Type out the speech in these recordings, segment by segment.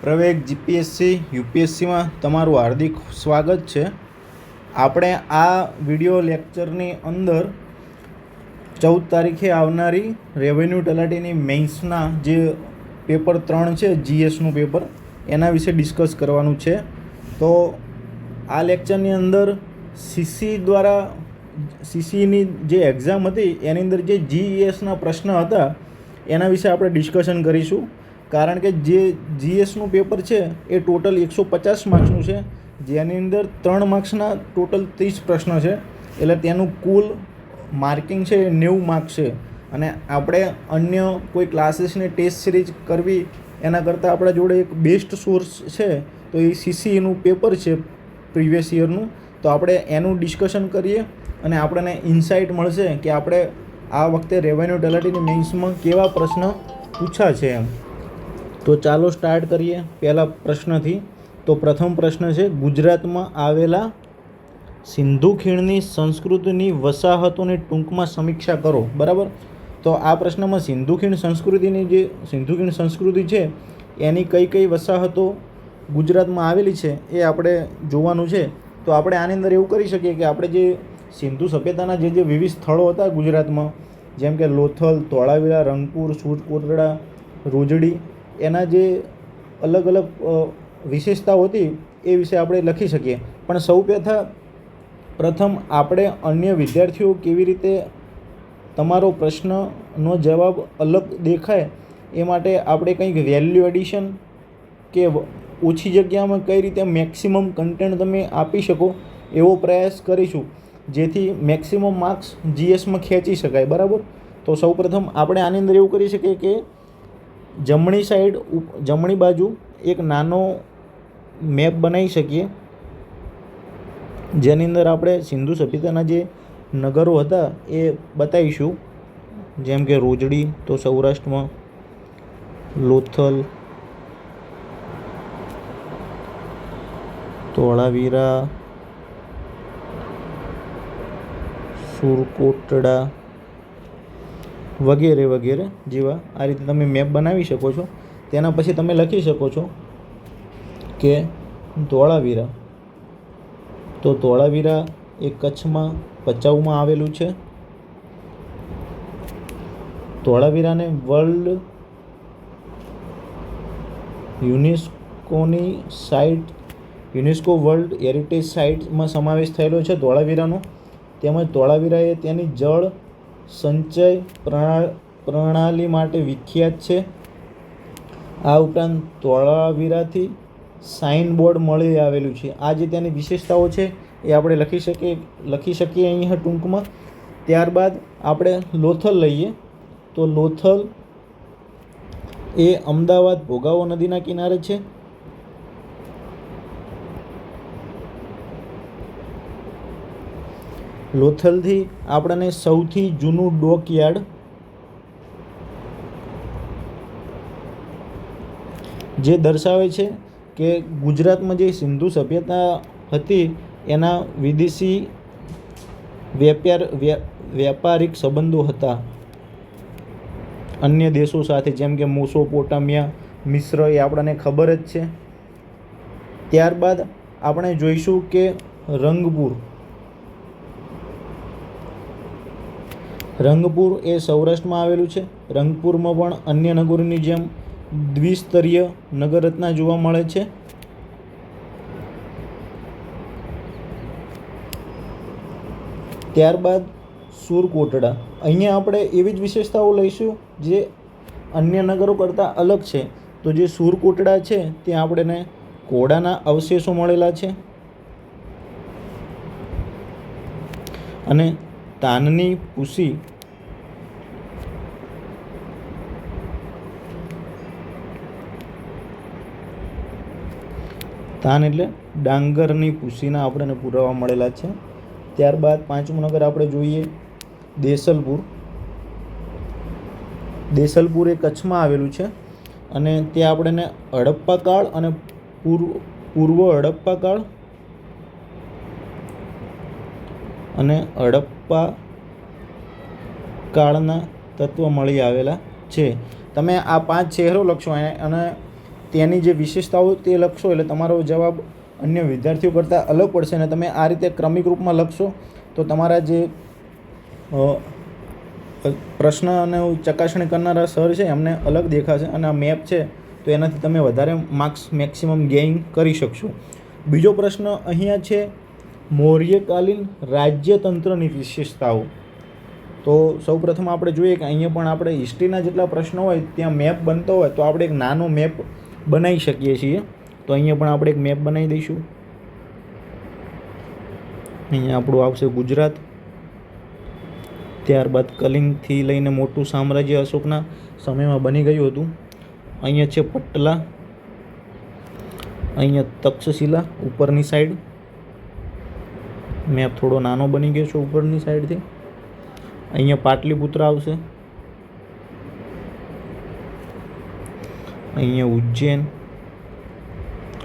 પ્રવેગ જીપીએસસી યુપીએસસીમાં તમારું હાર્દિક સ્વાગત છે. આપણે આ વિડિયો લેક્ચરની અંદર 14 તારીખે આવનારી રેવન્યુ તલાટીની મેન્સના જે પેપર 3 છે જીએસનું પેપર, એના વિશે ડિસ્કસ કરવાનું છે. તો આ લેક્ચરની અંદર સીસીની જે એક્ઝામ હતી એની અંદર જે જીએસના પ્રશ્ન હતા એના વિશે આપણે ડિસ્કશન કરીશું. કારણ કે જે જીએસનું પેપર છે એ ટોટલ 150 માર્ક્સનું છે, જેની અંદર 3 માર્ક્સના ટોટલ 30 પ્રશ્ન છે, એટલે તેનું કુલ માર્કિંગ છે એ 90 માર્ક્સ છે. અને આપણે અન્ય કોઈ ક્લાસીસની ટેસ્ટ સિરીઝ કરવી એના કરતાં આપણા જોડે એક બેસ્ટ સોર્સ છે, તો એ સીસીનું પેપર છે પ્રીવિયસ યરનું. તો આપણે એનું ડિસ્કશન કરીએ અને આપણને ઇન્સાઇટ મળશે કે આપણે આ વખતે રેવન્યુ તલાટીની મેન્સમાં કેવા પ્રશ્ન પૂછા છે એમ. તો ચાલો સ્ટાર્ટ કરીએ પહેલા પ્રશ્નથી. તો પ્રથમ પ્રશ્ન છે, ગુજરાતમાં આવેલા સિંધુ ખીણની સંસ્કૃતિની વસાહતોની ટૂંકમાં સમીક્ષા કરો. બરાબર. તો આ પ્રશ્નમાં સિંધુ ખીણ સંસ્કૃતિ છે એની કઈ કઈ વસાહતો ગુજરાતમાં આવેલી છે એ આપણે જોવાનું છે. તો આપણે આની અંદર એવું કરી શકીએ કે આપણે જે સિંધુ સભ્યતાના જે વિવિધ સ્થળો હતા ગુજરાતમાં, જેમ કે લોથલ, ધોળાવીરા, રંગપુર, સુરકોટડા, રોજડી, એના જે અલગ અલગ વિશેષતાઓ હતી એ વિશે આપણે લખી શકીએ. પણ સૌ પ્રથમ આપણે અન્ય વિદ્યાર્થીઓ કેવી રીતે તમારો પ્રશ્નનો જવાબ અલગ દેખાય એ માટે આપણે કંઈક વેલ્યુ એડિશન કે ઓછી જગ્યામાં કઈ રીતે મેક્સિમમ કન્ટેન્ટ તમે આપી શકો એવો પ્રયાસ કરીશું, જેથી મેક્સિમમ માર્ક્સ જીએસમાં ખેંચી શકાય. બરાબર. તો સૌ પ્રથમ આપણે આની અંદર એવું કરી શકીએ કે જમણી બાજુ એક નાનો મેપ બનાવી શકીએ, જેની અંદર આપણે સિંધુ સભ્યતાના જે નગરો હતા એ બતાવીશું. જેમ કે રોજડી તો સૌરાષ્ટ્રમાં, લોથલ, ધોળાવીરા, સુરકોટડા વગેરે વગેરે જેવા આ રીતે તમે મેપ બનાવી શકો છો. તેના પછી તમે લખી શકો છો કે ધોળાવીરા. તો ધોળાવીરા એ કચ્છમાં ભચાઉમાં આવેલું છે. ધોળાવીરાને વર્લ્ડ યુનેસ્કો વર્લ્ડ હેરિટેજ સાઇટમાં સમાવેશ થયેલો છે ધોળાવીરાનો. તેમજ ધોળાવીરા એ તેની જળ સંચય પ્રણાલી માટે વિખ્યાત છે. આ ઉપરાંત ધોળાવીરાથી સાઇન બોર્ડ મળી આવેલું છે. આ જે તેની વિશેષતાઓ છે એ આપણે લખી શકીએ અહીં ટૂંકમાં. ત્યારબાદ આપણે લોથલ લઈએ. તો લોથલ એ અમદાવાદ ભોગાવો નદીના કિનારે છે. લોથલથી આપણને સૌથી જૂનું ડોકયાર્ડ જે દર્શાવે છે કે ગુજરાતમાં જે સિંધુ સભ્યતા હતી એના વિદેશી વ્યાપારિક સંબંધો હતા અન્ય દેશો સાથે, જેમ કે મેસોપોટામિયા, મિસ્ર, એ આપણને ખબર જ છે. ત્યારબાદ આપણે જોઈશું કે રંગપુર એ સૌરાષ્ટ્રમાં આવેલું છે. રંગપુરમાં પણ અન્ય નગરોની જેમ દ્વિસ્તરીય નગરરચના જોવા મળે છે. ત્યારબાદ સુરકોટડા. અહીંયા આપણે એવી જ વિશેષતાઓ લઈશું જે અન્ય નગરો કરતાં અલગ છે. તો જે સુરકોટડા છે ત્યાં આપણને ઘોડાના અવશેષો મળેલા છે અને તાનની પૂસી તાન એટલે ડાંગરની પૂસીના આપણને પુરાવા મળેલા છે. ત્યારબાદ પાંચમું નગર આપણે જોઈએ દેસલપુર એ કચ્છમાં આવેલું છે અને ત્યાં આપણને હડપ્પા કાળ અને પૂર્વ હડપ્પા કાળ અને હડપ્પા કાળના તત્વ મળી આવેલા છે. તમે આ 5 શહેરો લખશો અને તેની જે વિશેષતાઓ તે લખશો એટલે તમારો જવાબ અન્ય વિદ્યાર્થીઓ કરતાં અલગ પડશે. અને તમે આ રીતે ક્રમિક રૂપમાં લખશો તો તમારા જે પ્રશ્ન અને ચકાસણી કરનારા સર છે એમને અલગ દેખાશે, અને આ મેપ છે તો એનાથી તમે વધારે માર્ક્સ મેક્સિમમ ગેઇન કરી શકશો. બીજો પ્રશ્ન અહીંયા છે મૌર્યકાલીન રાજ્યતંત્રની વિશેષતાઓ. તો સૌપ્રથમ આપણે જોઈએ કે અહીંયા પણ આપણે હિસ્ટ્રીના જેટલા પ્રશ્નો હોય ત્યાં મેપ બનતો હોય તો આપણે એક નાનો મેપ બનાવી શકીએ છીએ. તો અહીંયા પણ આપણે એક મેપ બનાવી દઈશું. અહીંયા આપણું આવશે ગુજરાત, ત્યારબાદ કલિંગથી લઈને મોટું સામ્રાજ્ય અશોકના સમયમાં બની ગયું હતું. અહીંયા છે પટલા, અહીંયા તક્ષશિલા ઉપરની સાઈડ, મેપ થોડો નાનો બની ગયો છે ઉપરની સાઈડથી. અહીંયા પાટલીપુત્ર આવશે, અહીંયા ઉજ્જૈન,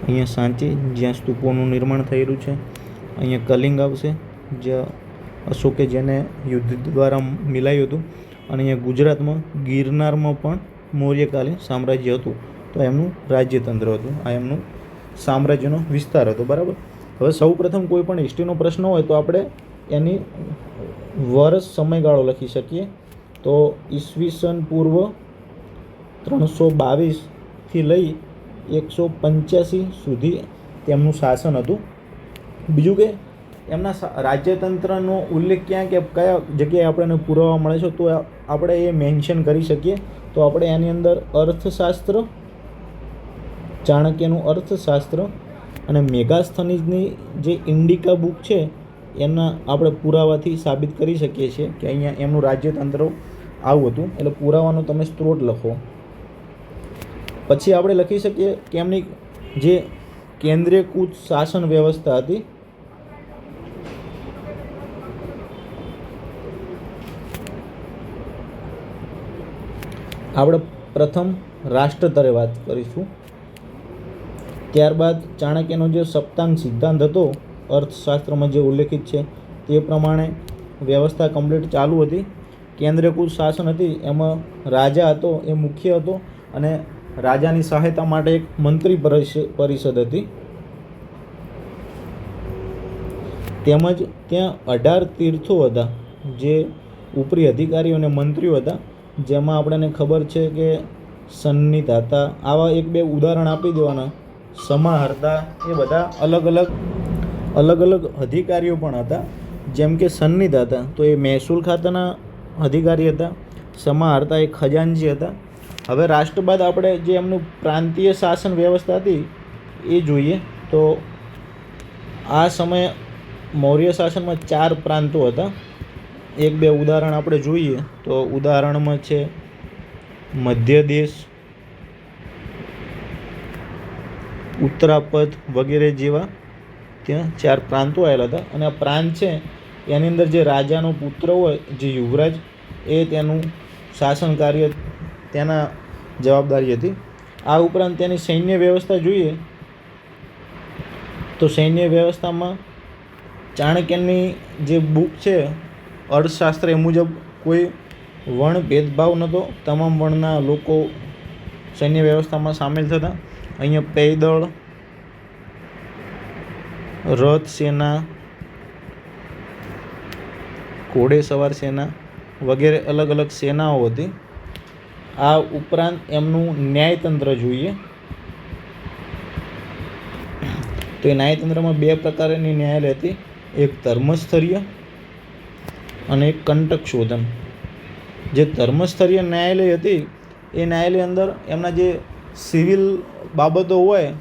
અહીંયા સાંચી જ્યાં સ્તૂપોનું નિર્માણ થયેલું છે, અહીંયા કલિંગ આવશે જ્યાં અશોકે જેને યુદ્ધ દ્વારા મિલાયું હતું, અને અહીંયા ગુજરાતમાં ગિરનારમાં પણ મૌર્યકાલીન સામ્રાજ્ય હતું તો એમનું રાજ્યતંત્ર હતું, આ એમનું સામ્રાજ્યનો વિસ્તાર હતો. બરાબર. હવે સૌ પ્રથમ કોઈ પણ હિસ્ટ્રીનો પ્રશ્ન હોય તો આપણે એની વર્ષ સમયગાળો લખી શકીએ. તો ઈસવીસન પૂર્વ 322થી લઈ 185 સુધી તેમનું શાસન હતું. બીજું કે એમના રાજ્યતંત્રનો ઉલ્લેખ ક્યાં કે કયા જગ્યાએ આપણને પુરાવા મળે છે તો આપણે એ મેન્શન કરી શકીએ. તો આપણે એની અંદર અર્થશાસ્ત્ર, ચાણક્યનું અર્થશાસ્ત્ર અને મેગાસ્થનીઝની જે ઇન્ડિકા બુક છે એના આપણે પુરાવાથી સાબિત કરી શકીએ છીએ કે અહીંયા એમનું રાજ્યતંત્ર આવું હતું. એટલે પુરાવાનો તમે સ્ત્રોત લખો. પછી આપણે લખી શકીએ કે એમની જે કેન્દ્રીયકૃત શાસન વ્યવસ્થા હતી આપણે પ્રથમ રાષ્ટ્રતરે વાત કરીશું. ત્યારબાદ ચાણક્યનો જે સપ્તાંગ સિદ્ધાંત હતો અર્થશાસ્ત્રમાં જે ઉલ્લેખિત છે તે પ્રમાણે વ્યવસ્થા કમ્પ્લીટ ચાલુ હતી. કેન્દ્રીયકૃત શાસન હતી એમાં રાજા હતો એ મુખ્ય હતો અને રાજાની સહાયતા માટે એક મંત્રી પરિષદ હતી. તેમજ ત્યાં 18 તીર્થો હતા જે ઉપરી અધિકારીઓ અને મંત્રીઓ હતા, જેમાં આપણને ખબર છે કે સન્નિધાતા, આવા એક બે ઉદાહરણ આપી દેવાના, સમાહર્તા, એ બધા અલગ અલગ અધિકારીઓ પણ હતા. જેમ કે સન્નિધાતા તો એ મહેસૂલ ખાતાના અધિકારી હતા, સમાહર્તા એ ખજાનચી હતા. હવે રાષ્ટ્ર બાદ આપણે જે એમનું પ્રાંતીય શાસન વ્યવસ્થા હતી એ જોઈએ. તો આ સમયે મૌર્ય શાસનમાં 4 પ્રાંતો હતા. એક બે ઉદાહરણ આપણે જોઈએ તો ઉદાહરણમાં છે મધ્યદેશ, ઉત્તરાપદ વગેરે જેવા ત્યાં 4 પ્રાંતો આવેલા હતા. અને આ પ્રાંત છે એની અંદર જે રાજાનો પુત્ર હોય જે યુવરાજ એ તેનું શાસન કાર્ય તેના જવાબદારી હતી. આ ઉપરાંત તેની સૈન્ય વ્યવસ્થા જોઈએ તો સૈન્ય વ્યવસ્થામાં ચાણક્યની જે બુક છે અર્થશાસ્ત્ર એ મુજબ કોઈ વર્ણ ભેદભાવ નહોતો, તમામ વર્ણના લોકો સૈન્ય વ્યવસ્થામાં સામેલ થતા. અહીંયા પૈદળ, રથ સેના, ઘોડેસવાર સેના વગેરે અલગ અલગ સેનાઓ હતી. આ ઉપરાંત એમનું ન્યાયતંત્ર જોઈએ તો એ ન્યાયતંત્રમાં 2 પ્રકારની ન્યાયાલય હતી, એક ધર્મસ્તરીય અને એક કંટક શોધન. જે ધર્મસ્તરીય ન્યાયાલય હતી એ ન્યાયાલય અંદર એમના જે સિવિલ બાબતો હોય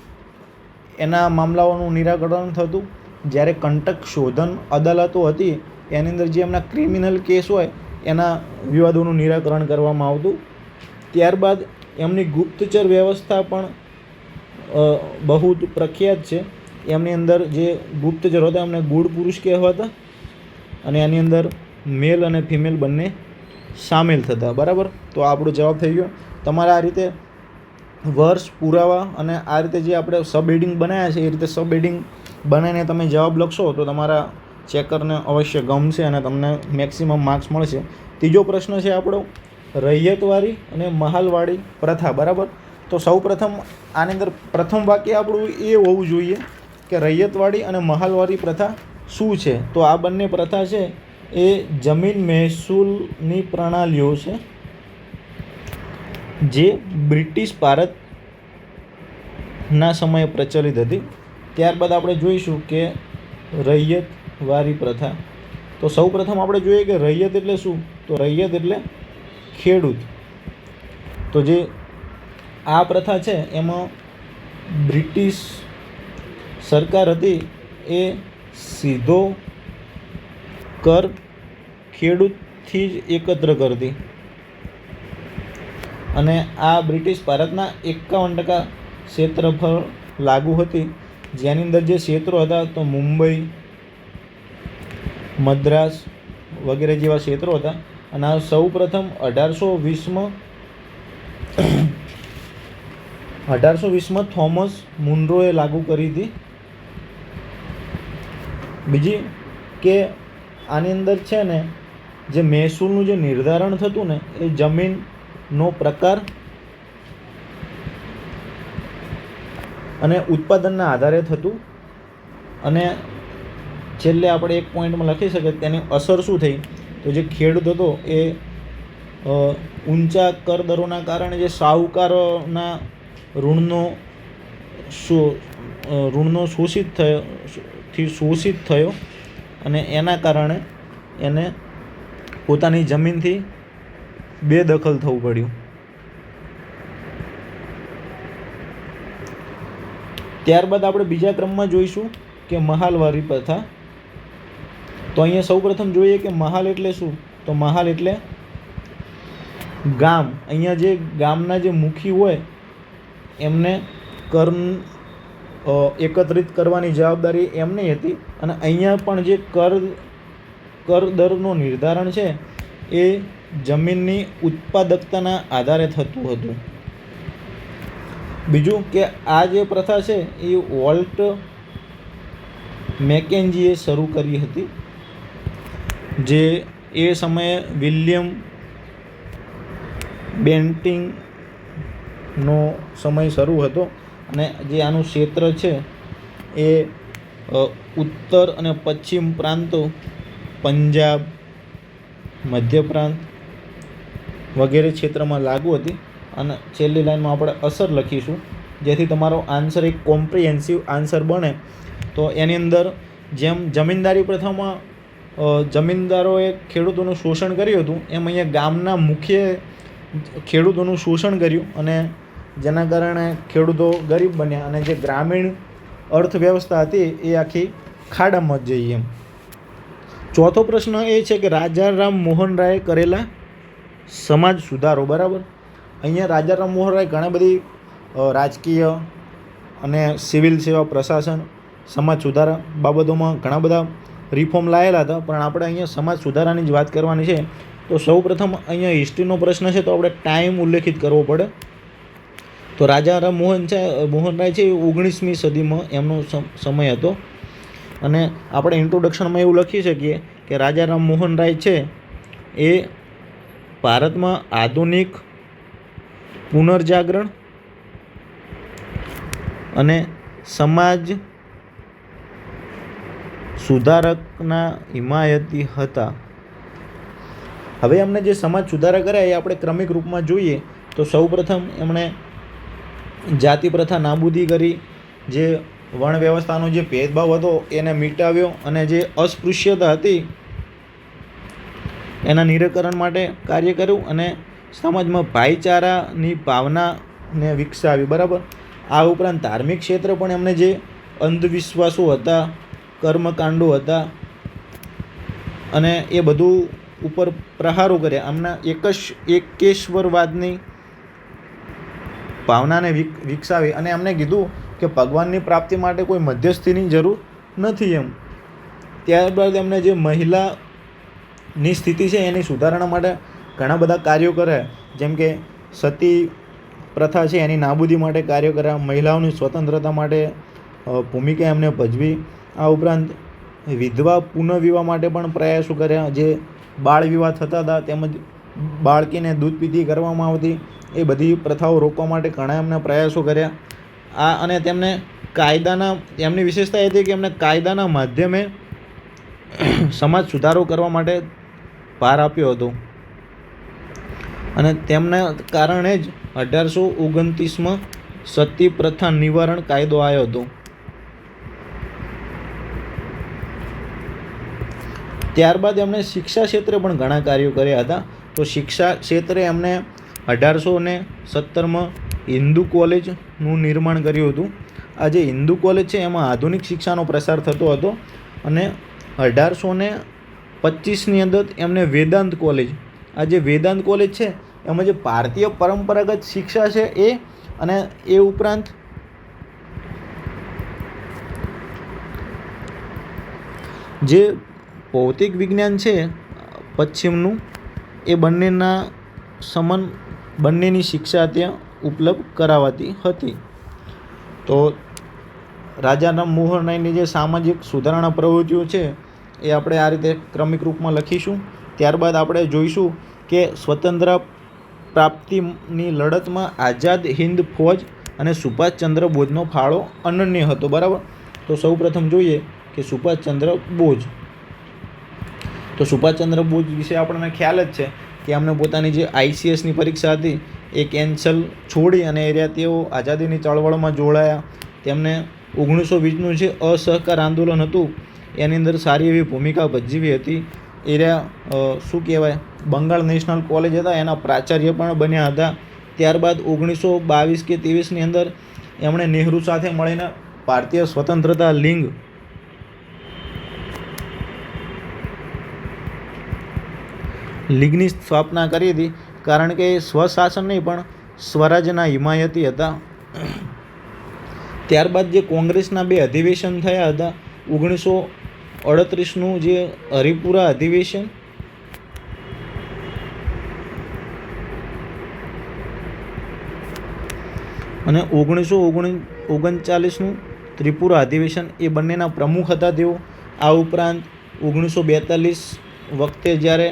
એના મામલાઓનું નિરાકરણ થતું, જ્યારે કંટક શોધન અદાલતો હતી એની અંદર જે એમના ક્રિમિનલ કેસ હોય એના વિવાદોનું નિરાકરણ કરવામાં આવતું. ત્યારબાદ એમની ગુપ્તચર વ્યવસ્થા પણ બહુ પ્રખ્યાત છે. એમની અંદર જે ગુપ્તચર હતા એમને ગૂઢ પુરુષ કહેવાતા અને એની અંદર મેલ અને ફિમેલ બંને સામેલ થતા. બરાબર. તો આપણો જવાબ થઈ ગયો. તમારે આ રીતે વર્ષ, પુરાવા અને આ રીતે જે આપણે સબ હેડિંગ બનાવ્યા છે એ રીતે સબ હેડિંગ બનાવીને તમે જવાબ લખશો તો તમારા ચેકરને અવશ્ય ગમશે અને તમને મેક્સિમમ માર્ક્સ મળશે. ત્રીજો પ્રશ્ન છે આપણો રૈયતવારી અને મહાલવાડી પ્રથા. બરાબર. તો સૌપ્રથમ આની અંદર પ્રથમ વાક્ય આપણું એ હોવું જોઈએ કે રૈયતવાડી અને મહાલવાડી પ્રથા શું છે. તો આ બંને પ્રથા છે એ જમીન મહેસૂલની પ્રણાલીઓ છે જે બ્રિટિશ ભારતના સમયે પ્રચલિત હતી. ત્યારબાદ આપણે જોઈશું કે રૈયતવાડી પ્રથા. તો સૌપ્રથમ આપણે જોઈએ કે રૈયત એટલે શું. તો રૈયત એટલે ખેડૂત. તો જે આ પ્રથા છે એમાં બ્રિટિશ સરકાર હતી એ સીધો કર ખેડૂતથી જ એકત્ર કરતી અને આ બ્રિટિશ ભારતના 51% ક્ષેત્રફળ લાગુ હતી, જેની અંદર જે ક્ષેત્રો હતા તો મુંબઈ, મદ્રાસ વગેરે જેવા ક્ષેત્રો હતા. અને આ સૌ પ્રથમ 1820માં થોમસ મુનરોએ લાગુ કરી હતી. બીજી કે આની અંદર છે ને જે મહેસૂલનું જે નિર્ધારણ થતું ને એ જમીનનો પ્રકાર અને ઉત્પાદનના આધારે થતું. અને છેલ્લે આપણે એક પોઈન્ટમાં લખી શકીએ તેની અસર શું થઈ. તો જે ખેડૂત હતો એ ઊંચા કર દરોના કારણે જે શાહુકારોના ઋણનો શોષિત થયો અને એના કારણે એને પોતાની જમીનથી બેદખલ થવું પડ્યું. ત્યારબાદ આપણે બીજા ક્રમમાં જોઈશું કે મહાલવાડી પ્રથા. તો અહીંયા સૌપ્રથમ જોઈએ કે મહાલ એટલે શું. તો મહાલ એટલે ગામ. અહીંયા જે ગામના જે મુખી હોય એમને કર એકત્રિત કરવાની જવાબદારી એમની હતી. અને અહીંયા પણ જે કર દરનો નિર્ધારણ છે એ જમીનની ઉત્પાદકતાના આધારે થતું હતું. બીજું કે આ જે પ્રથા છે એ વોલ્ટ મેકેન્જીએ શરૂ કરી હતી, જે એ સમયે વિલિયમ બેન્ટિંગનો સમય શરૂ હતો. અને જે આનું ક્ષેત્ર છે એ ઉત્તર અને પશ્ચિમ પ્રાંતો, પંજાબ, મધ્ય પ્રાંત વગેરે ક્ષેત્રમાં લાગુ હતી. અને છેલ્લી લાઈનમાં આપણે અસર લખીશું જેથી તમારો આન્સર એક કોમ્પ્રિહેન્સિવ આન્સર બને. તો એની અંદર જેમ જમીનદારી પ્રથામાં જમીનદારોએ ખેડૂતોનું શોષણ કર્યું હતું એમ અહીંયા ગામના મુખ્ય ખેડૂતોનું શોષણ કર્યું અને જેના કારણે ખેડૂતો ગરીબ બન્યા અને જે ગ્રામીણ અર્થવ્યવસ્થા હતી એ આખી ખાડામાં જ જઈ એમ. ચોથો પ્રશ્ન એ છે કે રાજા રામ મોહન રાયે કરેલા સમાજ સુધારો. બરાબર. અહીંયા રાજા રામ મોહન રાય ઘણા બધી રાજકીય અને સિવિલ સેવા, પ્રશાસન, સમાજ સુધારા બાબતોમાં ઘણા બધા રિફોર્મ લાયેલા હતા. પણ આપણે અહીંયા સમાજ સુધારાની જ વાત કરવાની છે. તો સૌપ્રથમ અહીંયા હિસ્ટ્રીનો પ્રશ્ન છે તો આપણે ટાઈમ ઉલ્લેખિત કરવો પડે. તો રાજા રામ મોહન રાય છે એ 19મી સદીમાં એમનો સમય હતો. અને આપણે ઇન્ટ્રોડક્શનમાં એવું લખી શકીએ કે રાજા રામ મોહન રાય છે એ ભારતમાં આધુનિક પુનર્જાગરણ અને સમાજ સુધારકના હિમાયતી હતા. હવે એમને જે સમાજ સુધારા કર્યા એ આપણે ક્રમિક રૂપમાં જોઈએ તો સૌપ્રથમ એમણે જાતિ પ્રથા નાબૂદી કરી, જે વર્ણ વ્યવસ્થાનો જે ભેદભાવ હતો એને મિટાવ્યો અને જે અસ્પૃશ્યતા હતી એના નિરાકરણ માટે કાર્ય કર્યું અને સમાજમાં ભાઈચારાની ભાવનાને વિકસાવી. બરાબર. આ ઉપરાંત ધાર્મિક ક્ષેત્ર પણ એમને જે અંધવિશ્વાસો હતા, કર્મકાંડો હતા અને એ બધું ઉપર પ્રહારો કર્યા. આમના એકેશ્વરવાદની ભાવનાને વિકસાવી અને એમને કીધું કે ભગવાનની પ્રાપ્તિ માટે કોઈ મધ્યસ્થીની જરૂર નથી એમ. ત્યારબાદ એમને જે મહિલાની સ્થિતિ છે એની સુધારણા માટે ઘણા બધા કાર્યો કર્યા. જેમ કે સતી પ્રથા છે એની નાબૂદી માટે કાર્યો કર્યા, મહિલાઓની સ્વતંત્રતા માટે ભૂમિકા એમને ભજવી. આ ઉપરાંત વિધવા પુનઃવિવાહ માટે પણ પ્રયાસો કર્યા. જે બાળ વિવાહ થતા હતા તેમજ બાળકીને દૂધ પીતી કરવામાં આવતી, એ બધી પ્રથાઓ રોકવા માટે ઘણા એમના પ્રયાસો કર્યા. અને તેમને એમની વિશેષતા એ હતી કે એમને કાયદાના માધ્યમે સમાજ સુધારો કરવા માટે ભાર આપ્યો હતો. અને તેમના કારણે જ 1829માં સતી પ્રથા નિવારણ કાયદો આવ્યો હતો. ત્યારબાદ એમણે શિક્ષા ક્ષેત્રે પણ ઘણા કાર્યો કર્યા હતા. તો શિક્ષા ક્ષેત્રે એમણે 1817માં હિન્દુ કોલેજનું નિર્માણ કર્યું હતું. આ જે હિન્દુ કોલેજ છે એમાં આધુનિક શિક્ષાનો પ્રસાર થતો હતો. અને 1825ની અંદર એમને વેદાંત કોલેજ, આ જે વેદાંત કોલેજ છે એમાં જે ભારતીય પરંપરાગત શિક્ષા છે એ ઉપરાંત જે ભૌતિક વિજ્ઞાન છે પશ્ચિમનું, એ બંનેની શિક્ષા ત્યાં ઉપલબ્ધ કરાવાતી હતી. તો રાજા રામમોહન રાયની જે સામાજિક સુધારણા પ્રવૃત્તિઓ છે એ આપણે આ રીતે ક્રમિક રૂપમાં લખીશું. ત્યારબાદ આપણે જોઈશું કે સ્વતંત્ર પ્રાપ્તિની લડતમાં આઝાદ હિન્દ ફૌજ અને સુભાષચંદ્ર બોઝનો ફાળો અનન્ય હતો. બરાબર. તો સૌપ્રથમ જોઈએ કે સુભાષચંદ્ર બોઝ. તો સુભાષચંદ્ર બોઝ વિશે આપણને ખ્યાલ જ છે કે એમને પોતાની જે ICSની પરીક્ષા હતી એ કેન્સલ છોડી અને તેઓ આઝાદીની ચળવળમાં જોડાયા. તેમને 1920નું જે અસહકાર આંદોલન હતું એની અંદર સારી એવી ભૂમિકા ભજવી હતી. બંગાળ નેશનલ કોલેજ હતા એના પ્રાચાર્ય પણ બન્યા હતા. ત્યારબાદ 1922 કે 23ની અંદર એમણે નહેરુ સાથે મળીને ભારતીય સ્વતંત્રતા લીગની સ્થાપના કરી હતી. કારણ કે સ્વશાસન નહીં પણ સ્વરાજના હિમાયતી હતા. ત્યારબાદ જે કોંગ્રેસના 2 અધિવેશન થયા હતા, 1938નું જે હરિપુરા અધિવેશન અને 1939નું ત્રિપુરા અધિવેશન, એ બંનેના પ્રમુખ હતા તેઓ. આ ઉપરાંત 1942 વખતે જ્યારે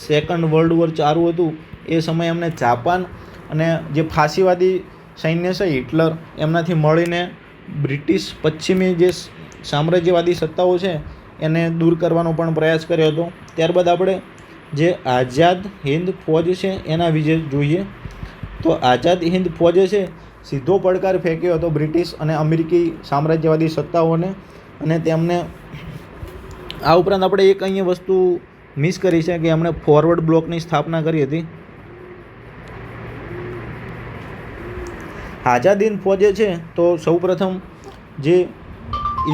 સેકન્ડ વર્લ્ડ વોર ચાલુ હતું એ સમયે એમને જાપાન અને જે ફાંસીવાદી સૈન્ય છે હિટલર, એમનાથી મળીને બ્રિટિશ પશ્ચિમી જે સામ્રાજ્યવાદી સત્તાઓ છે એને દૂર કરવાનો પણ પ્રયાસ કર્યો હતો. ત્યારબાદ આપણે જે આઝાદ હિન્દ ફૌજ છે એના વિશે જોઈએ. તો આઝાદ હિન્દ ફૌજે છે સીધો પડકાર ફેંક્યો હતો બ્રિટિશ અને અમેરિકી સામ્રાજ્યવાદી સત્તાઓને. અને તેમને આ ઉપરાંત આપણે એક અહીંયા વસ્તુ મિસ કરી છે કે એમણે ફોરવર્ડ બ્લોકની સ્થાપના કરી હતી. આઝાદ હિન્દ ફૌજે છે તો સૌપ્રથમ જે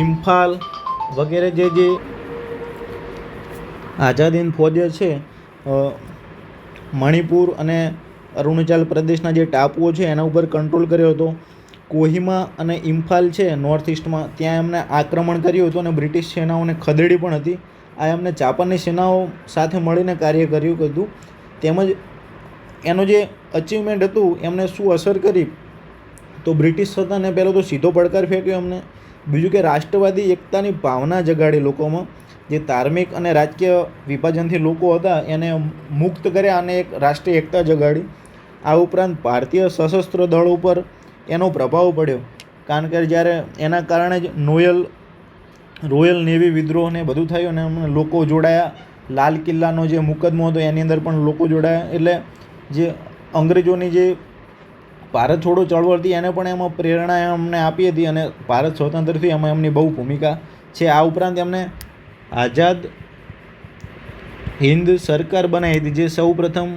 ઇમ્ફાલ વગેરે જે આઝાદ હિન્દ ફૌજે છે મણિપુર અને અરુણાચલ પ્રદેશના જે ટાપુઓ છે એના ઉપર કંટ્રોલ કર્યો હતો. કોહિમા અને ઇમ્ફાલ છે નોર્થ ઇસ્ટમાં, ત્યાં એમને આક્રમણ કર્યું હતું અને બ્રિટિશ સેનાઓને ખદેડી પણ હતી. આ એમને જાપાનની સેનાઓ સાથે મળીને કાર્ય કર્યું હતું. તેમજ એનું જે અચીવમેન્ટ હતું એમને શું અસર કરી, તો બ્રિટિશ સત્તાને પહેલો તો સીધો પડકાર ફેંક્યો એમને. બીજું કે રાષ્ટ્રવાદી એકતાની ભાવના જગાડી લોકોમાં. જે ધાર્મિક અને રાજકીય વિભાજનથી લોકો હતા એને મુક્ત કર્યા અને એક રાષ્ટ્રીય એકતા જગાડી. આ ઉપરાંત ભારતીય સશસ્ત્ર દળ ઉપર એનો પ્રભાવ પડ્યો. કારણ કે જ્યારે એના કારણે જ રોયલ નેવી વિદ્રોહ ને બધું થયું અને લોકો જોડાયા. લાલ કિલ્લાનો જે મુકદ્દમો હતો એની અંદર પણ લોકો જોડાયા. એટલે જે અંગ્રેજોની જે ભારત છોડો ચળવળ હતી એને પણ એમાં પ્રેરણા એમને આપી હતી અને ભારત સ્વતંત્ર થયું એમાં એમની બહુ ભૂમિકા છે. આ ઉપરાંત એમને આઝાદ હિન્દ સરકાર બનાવી હતી, જે સૌ પ્રથમ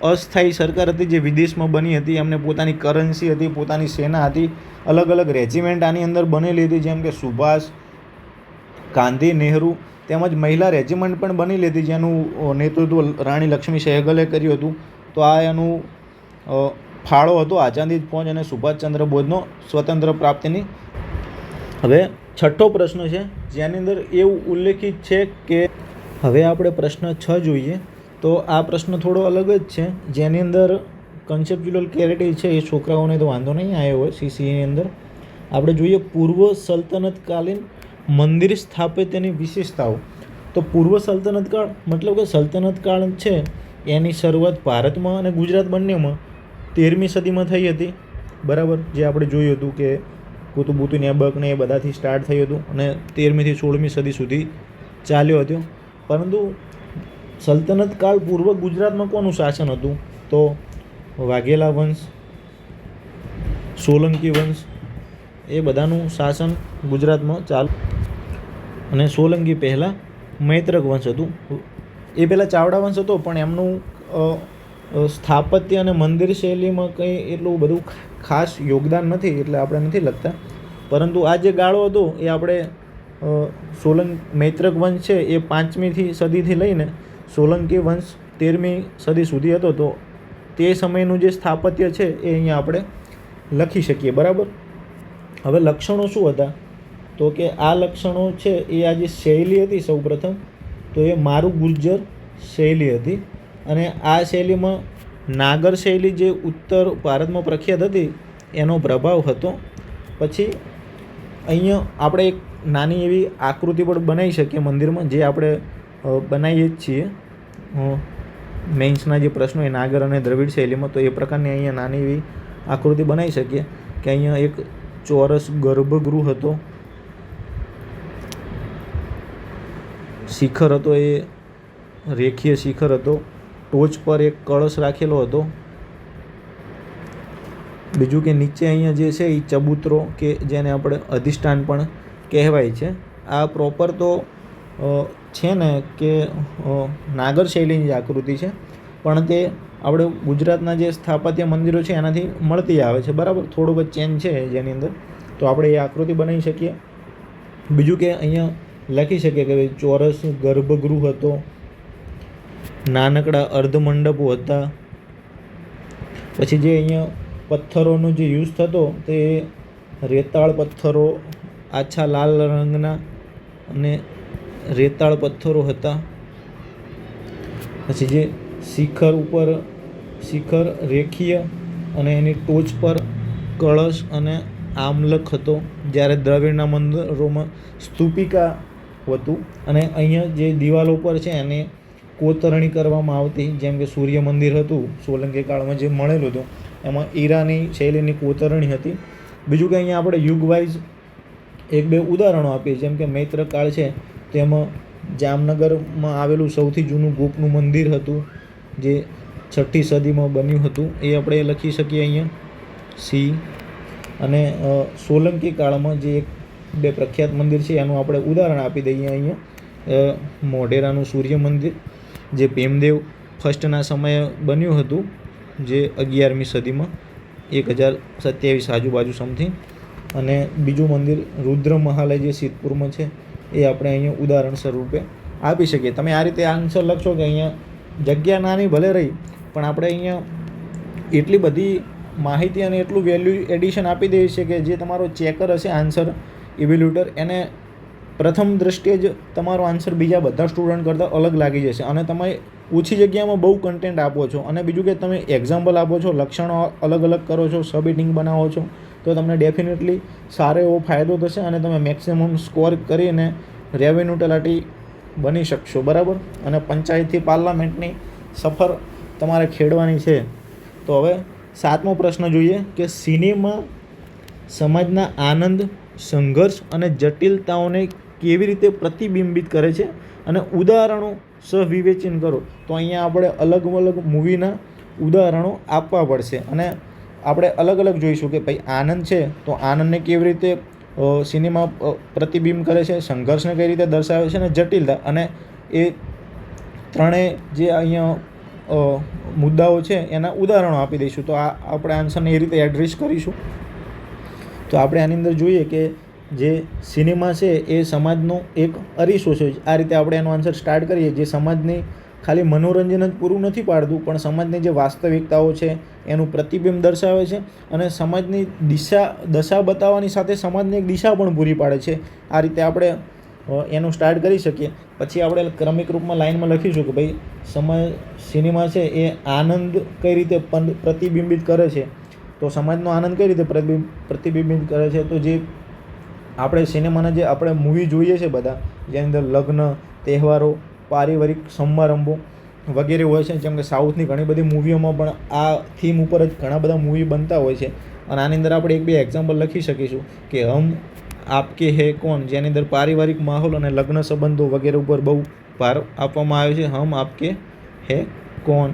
અસ્થાયી સરકાર હતી જે વિદેશમાં બની હતી. એમને પોતાની કરન્સી હતી, પોતાની સેના હતી, અલગ અલગ રેજિમેન્ટ આની અંદર બનેલી હતી, જેમ કે સુભાષ, ગાંધી, નહેરુ, તેમજ મહિલા રેજિમેન્ટ પણ બનેલી હતી જેનું નેતૃત્વ રાણી લક્ષ્મી સહેગલે કર્યું હતું. તો આ એનું ફાળો હતો આઝાદ હિન્દ ફૌજ અને સુભાષચંદ્ર બોઝનો સ્વતંત્ર પ્રાપ્તિની. હવે છઠ્ઠો પ્રશ્ન છે જેની અંદર એવું ઉલ્લેખિત છે કે હવે આપણે પ્રશ્ન 6 જોઈએ. તો આ પ્રશ્ન થોડો અલગ જ છે, જેની અંદર કન્સેપ્ચ્યુઅલ ક્લેરિટી છે એ છોકરાઓને તો વાંધો નહીં આવ્યો હોય. CCEની અંદર આપણે જોઈએ પૂર્વ સલ્તનતકાલીન મંદિર સ્થાપત્યની વિશેષતાઓ. તો પૂર્વ સલ્તનત કાળ મતલબ કે સલ્તનત કાળ છે એની શરૂઆત ભારતમાં અને ગુજરાત બંનેમાં 13મી સદીમાં થઈ હતી, બરાબર. જે આપણે જોયું હતું કે કુતુબુદ્દીન એબક ને એ બધાથી સ્ટાર્ટ થયું હતું અને 13મીથી 16મી સદી સુધી ચાલ્યો હતો. પરંતુ સલ્તનત કાળ પૂર્વ ગુજરાતમાં કોનું શાસન હતું? તો વાઘેલા વંશ, સોલંકી વંશ, એ બધાનું શાસન ગુજરાતમાં ચાલુ. અને સોલંકી પહેલાં મૈત્રક વંશ હતું. એ પહેલાં ચાવડા વંશ હતો, પણ એમનું સ્થાપત્ય અને મંદિર શૈલીમાં કંઈ એટલું બધું ખાસ યોગદાન નથી, એટલે આપણે નથી લખતા. પરંતુ આ જે ગાળો હતો એ આપણે મૈત્રક વંશ છે એ 5મી સદીથી લઈને સોલંકી વંશ 13મી સદી સુધી હતો. તો તે સમયનું જે સ્થાપત્ય છે એ અહીંયા આપણે લખી શકીએ, બરાબર. હવે લક્ષણો શું હતા? તો કે આ લક્ષણો છે એ આ જે શૈલી હતી સૌપ્રથમ તો એ મારું ગુર્જર શૈલી હતી. અને આ શૈલીમાં નાગર શૈલી જે ઉત્તર ભારતમાં પ્રખ્યાત હતી એનો પ્રભાવ હતો. પછી અહીંયા આપણે એક નાની એવી આકૃતિ પણ બનાવી શકીએ મંદિરમાં, જે આપણે બનાવીએ જ છીએ મેઇન્સના જે પ્રશ્નો એ નાગર અને દ્રવિડ શૈલીમાં. તો એ પ્રકારની અહીંયા નાની એવી આકૃતિ બનાવી શકીએ કે અહીંયા એક ચોરસ ગર્ભગૃહ હતો, શિખર હતો, એ રેખીય શિખર હતો, ટોચ પર એક કળશ રાખેલો હતો. બીજું કે નીચે અહીંયા જે છે એ ચબૂતરો કે જેને આપણે અધિષ્ઠાન પણ કહેવાય છે. આ પ્રોપર તો છે ને કે નાગર શૈલીની જ આકૃતિ છે, પણ તે આપણે ગુજરાતના જે સ્થાપત્ય મંદિરો છે એનાથી મળતી આવે છે, બરાબર. થોડુંક જ ચેન્જ છે જેની અંદર. તો આપણે એ આકૃતિ બનાવી શકીએ. બીજું કે અહીંયા લખી શકીએ કે ભાઈ ચોરસ ગર્ભગૃહ હતો, નાનકડા અર્ધમંડપો હતા. પછી જે અહીંયા પથ્થરોનો જે યુઝ થતો તે રેતાળ પથ્થરો, આછા લાલ રંગના અને રેતાળ પથ્થરો હતા. પછી જે શિખર રેખીય અને એની ટોચ પર કળશ અને આમલક હતો, જ્યારે દ્રવિડના મંદિરોમાં સ્તૂપિકા હતું. અને અહીંયા જે દિવાલો પર છે એને કોતરણી કરવામાં આવતી, જેમ કે સૂર્ય મંદિર હતું સોલંકી કાળમાં જે મળેલું હતું એમાં ઈરાની શૈલીની કોતરણી હતી. બીજું કે અહીંયા આપણે યુગવાઇઝ 1-2 ઉદાહરણો આપીએ, જેમ કે મૈત્ર કાળ છે તેમાં જામનગરમાં આવેલું સૌથી જૂનું ગોપનું મંદિર હતું જે 6ઠી સદીમાં બન્યું હતું, એ આપણે લખી શકીએ અહીંયા સી. અને સોલંકી કાળમાં જે 1-2 પ્રખ્યાત મંદિર છે એનું આપણે ઉદાહરણ આપી દઈએ અહીંયા. મોઢેરાનું સૂર્ય મંદિર જે ભીમદેવ ફર્સ્ટના સમયે બન્યું હતું, જે 11મી સદીમાં 1027 આજુબાજુ સમથિંગ. અને બીજું મંદિર રુદ્ર મહાલય જે સિદ્ધપુરમાં છે એ આપણે અહીંયા ઉદાહરણ સ્વરૂપે આપી શકીએ. તમે આ રીતે આન્સર લખશો કે અહીંયા જગ્યા નાની ભલે રહી, પણ આપણે અહીંયા એટલી બધી માહિતી અને એટલું વેલ્યુ એડિશન આપી દઈએ છીએ કે જે તમારો ચેકર હશે આન્સર ઇવેલ્યુએટર એને પ્રથમ દ્રષ્ટિએ જ તમારો આન્સર બીજા બધા સ્ટુડન્ટ કરતાં અલગ લાગી જશે. અને તમે ઓછી જગ્યામાં બહુ કન્ટેન્ટ આપો છો. અને બીજું કે તમે એક્ઝામ્પલ આપો છો, લક્ષણો અલગ અલગ કરો છો, સબ હેડિંગ બનાવો છો, તો તમને ડેફિનેટલી સારો એવો ફાયદો થશે અને તમે મેક્સિમમ સ્કોર કરીને રેવન્યુ તલાટી બની શકશો, બરાબર. અને પંચાયતથી પાર્લામેન્ટની સફર તમારે ખેડવાની છે. તો હવે 7મો પ્રશ્ન જોઈએ કે સિનેમા સમાજના આનંદ, સંઘર્ષ અને જટિલતાઓને કેવી રીતે પ્રતિબિંબિત કરે છે અને ઉદાહરણો સહવિવેચન કરો. તો અહીંયા આપણે અલગ અલગ મૂવીના ઉદાહરણો આપવા પડશે અને આપણે અલગ અલગ જોઈશું કે ભાઈ આનંદ છે તો આનંદને કેવી રીતે સિનેમા પ્રતિબિંબ કરે છે, સંઘર્ષને કઈ રીતે દર્શાવે છે અને જટિલતા. અને એ ત્રણેય જે અહીંયા મુદ્દાઓ છે એના ઉદાહરણો આપી દઈશું. તો આ આપણે આન્સરને એ રીતે એડ્રેસ કરીશું. તો આપણે આની અંદર જોઈએ કે જે સિનેમા છે એ સમાજનો એક અરીસો છે. આ રીતે આપણે એનો આન્સર સ્ટાર્ટ કરીએ. જે સમાજની ખાલી મનોરંજન જ પૂરું નથી પાડતું, પણ સમાજની જે વાસ્તવિકતાઓ છે એનું પ્રતિબિંબ દર્શાવે છે અને સમાજની દશા બતાવવાની સાથે સમાજની એક દિશા પણ પૂરી પાડે છે. આ રીતે આપણે એનું સ્ટાર્ટ કરી શકીએ. પછી આપણે ક્રમિક રૂપમાં લાઇનમાં લખીશું કે ભાઈ સિનેમા છે એ આનંદ કઈ રીતે પ્રતિબિંબિત કરે છે. તો સમાજનો આનંદ કઈ રીતે પ્રતિબિંબિત કરે છે? તો જે આપણે સિનેમાના જે આપણે મૂવી જોઈએ છે બધા, જેની અંદર લગ્ન, તહેવારો, પારિવારિક સમારંભો, વગેરે હોય છે. જેમ કે સાઉથની ઘણી બધી મૂવીઓમાં પણ આ થીમ ઉપર જ ઘણા બધા મૂવી બનતા હોય છે. અને આની અંદર આપણે 1-2 એક્ઝામ્પલ લખી શકીશું કે હમ આપકે હે કોન, જેની અંદર પારિવારિક માહોલ અને લગ્ન સંબંધો વગેરે ઉપર બહુ ભાર આપવામાં આવ્યો છે. હમ આપકે હે કોન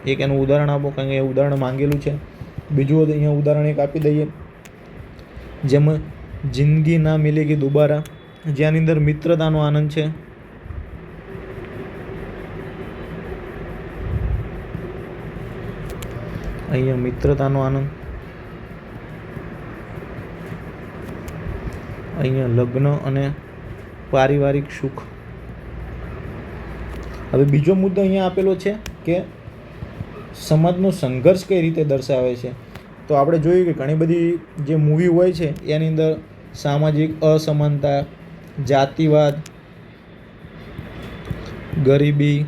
એક એનું ઉદાહરણ આપો, કારણ કે એ ઉદાહરણ માંગેલું છે. બીજું અહીંયા ઉદાહરણ એક આપી દઈએ, જેમાં જિંદગી ના મિલેગી દુબારા, જેની અંદર મિત્રતાનો આનંદ છે. અહીંયા મિત્રતાનો આનંદ, અહીંયા લગ્ન અને પારિવારિક સુખ. હવે બીજો મુદ્દો અહીંયા આપેલો છે કે સમાજનો સંઘર્ષ કઈ રીતે દર્શાવે છે. તો આપણે જોયું કે ઘણી બધી જે મૂવી હોય છે એની અંદર સામાજિક અસમાનતા, જાતિવાદ, ગરીબી,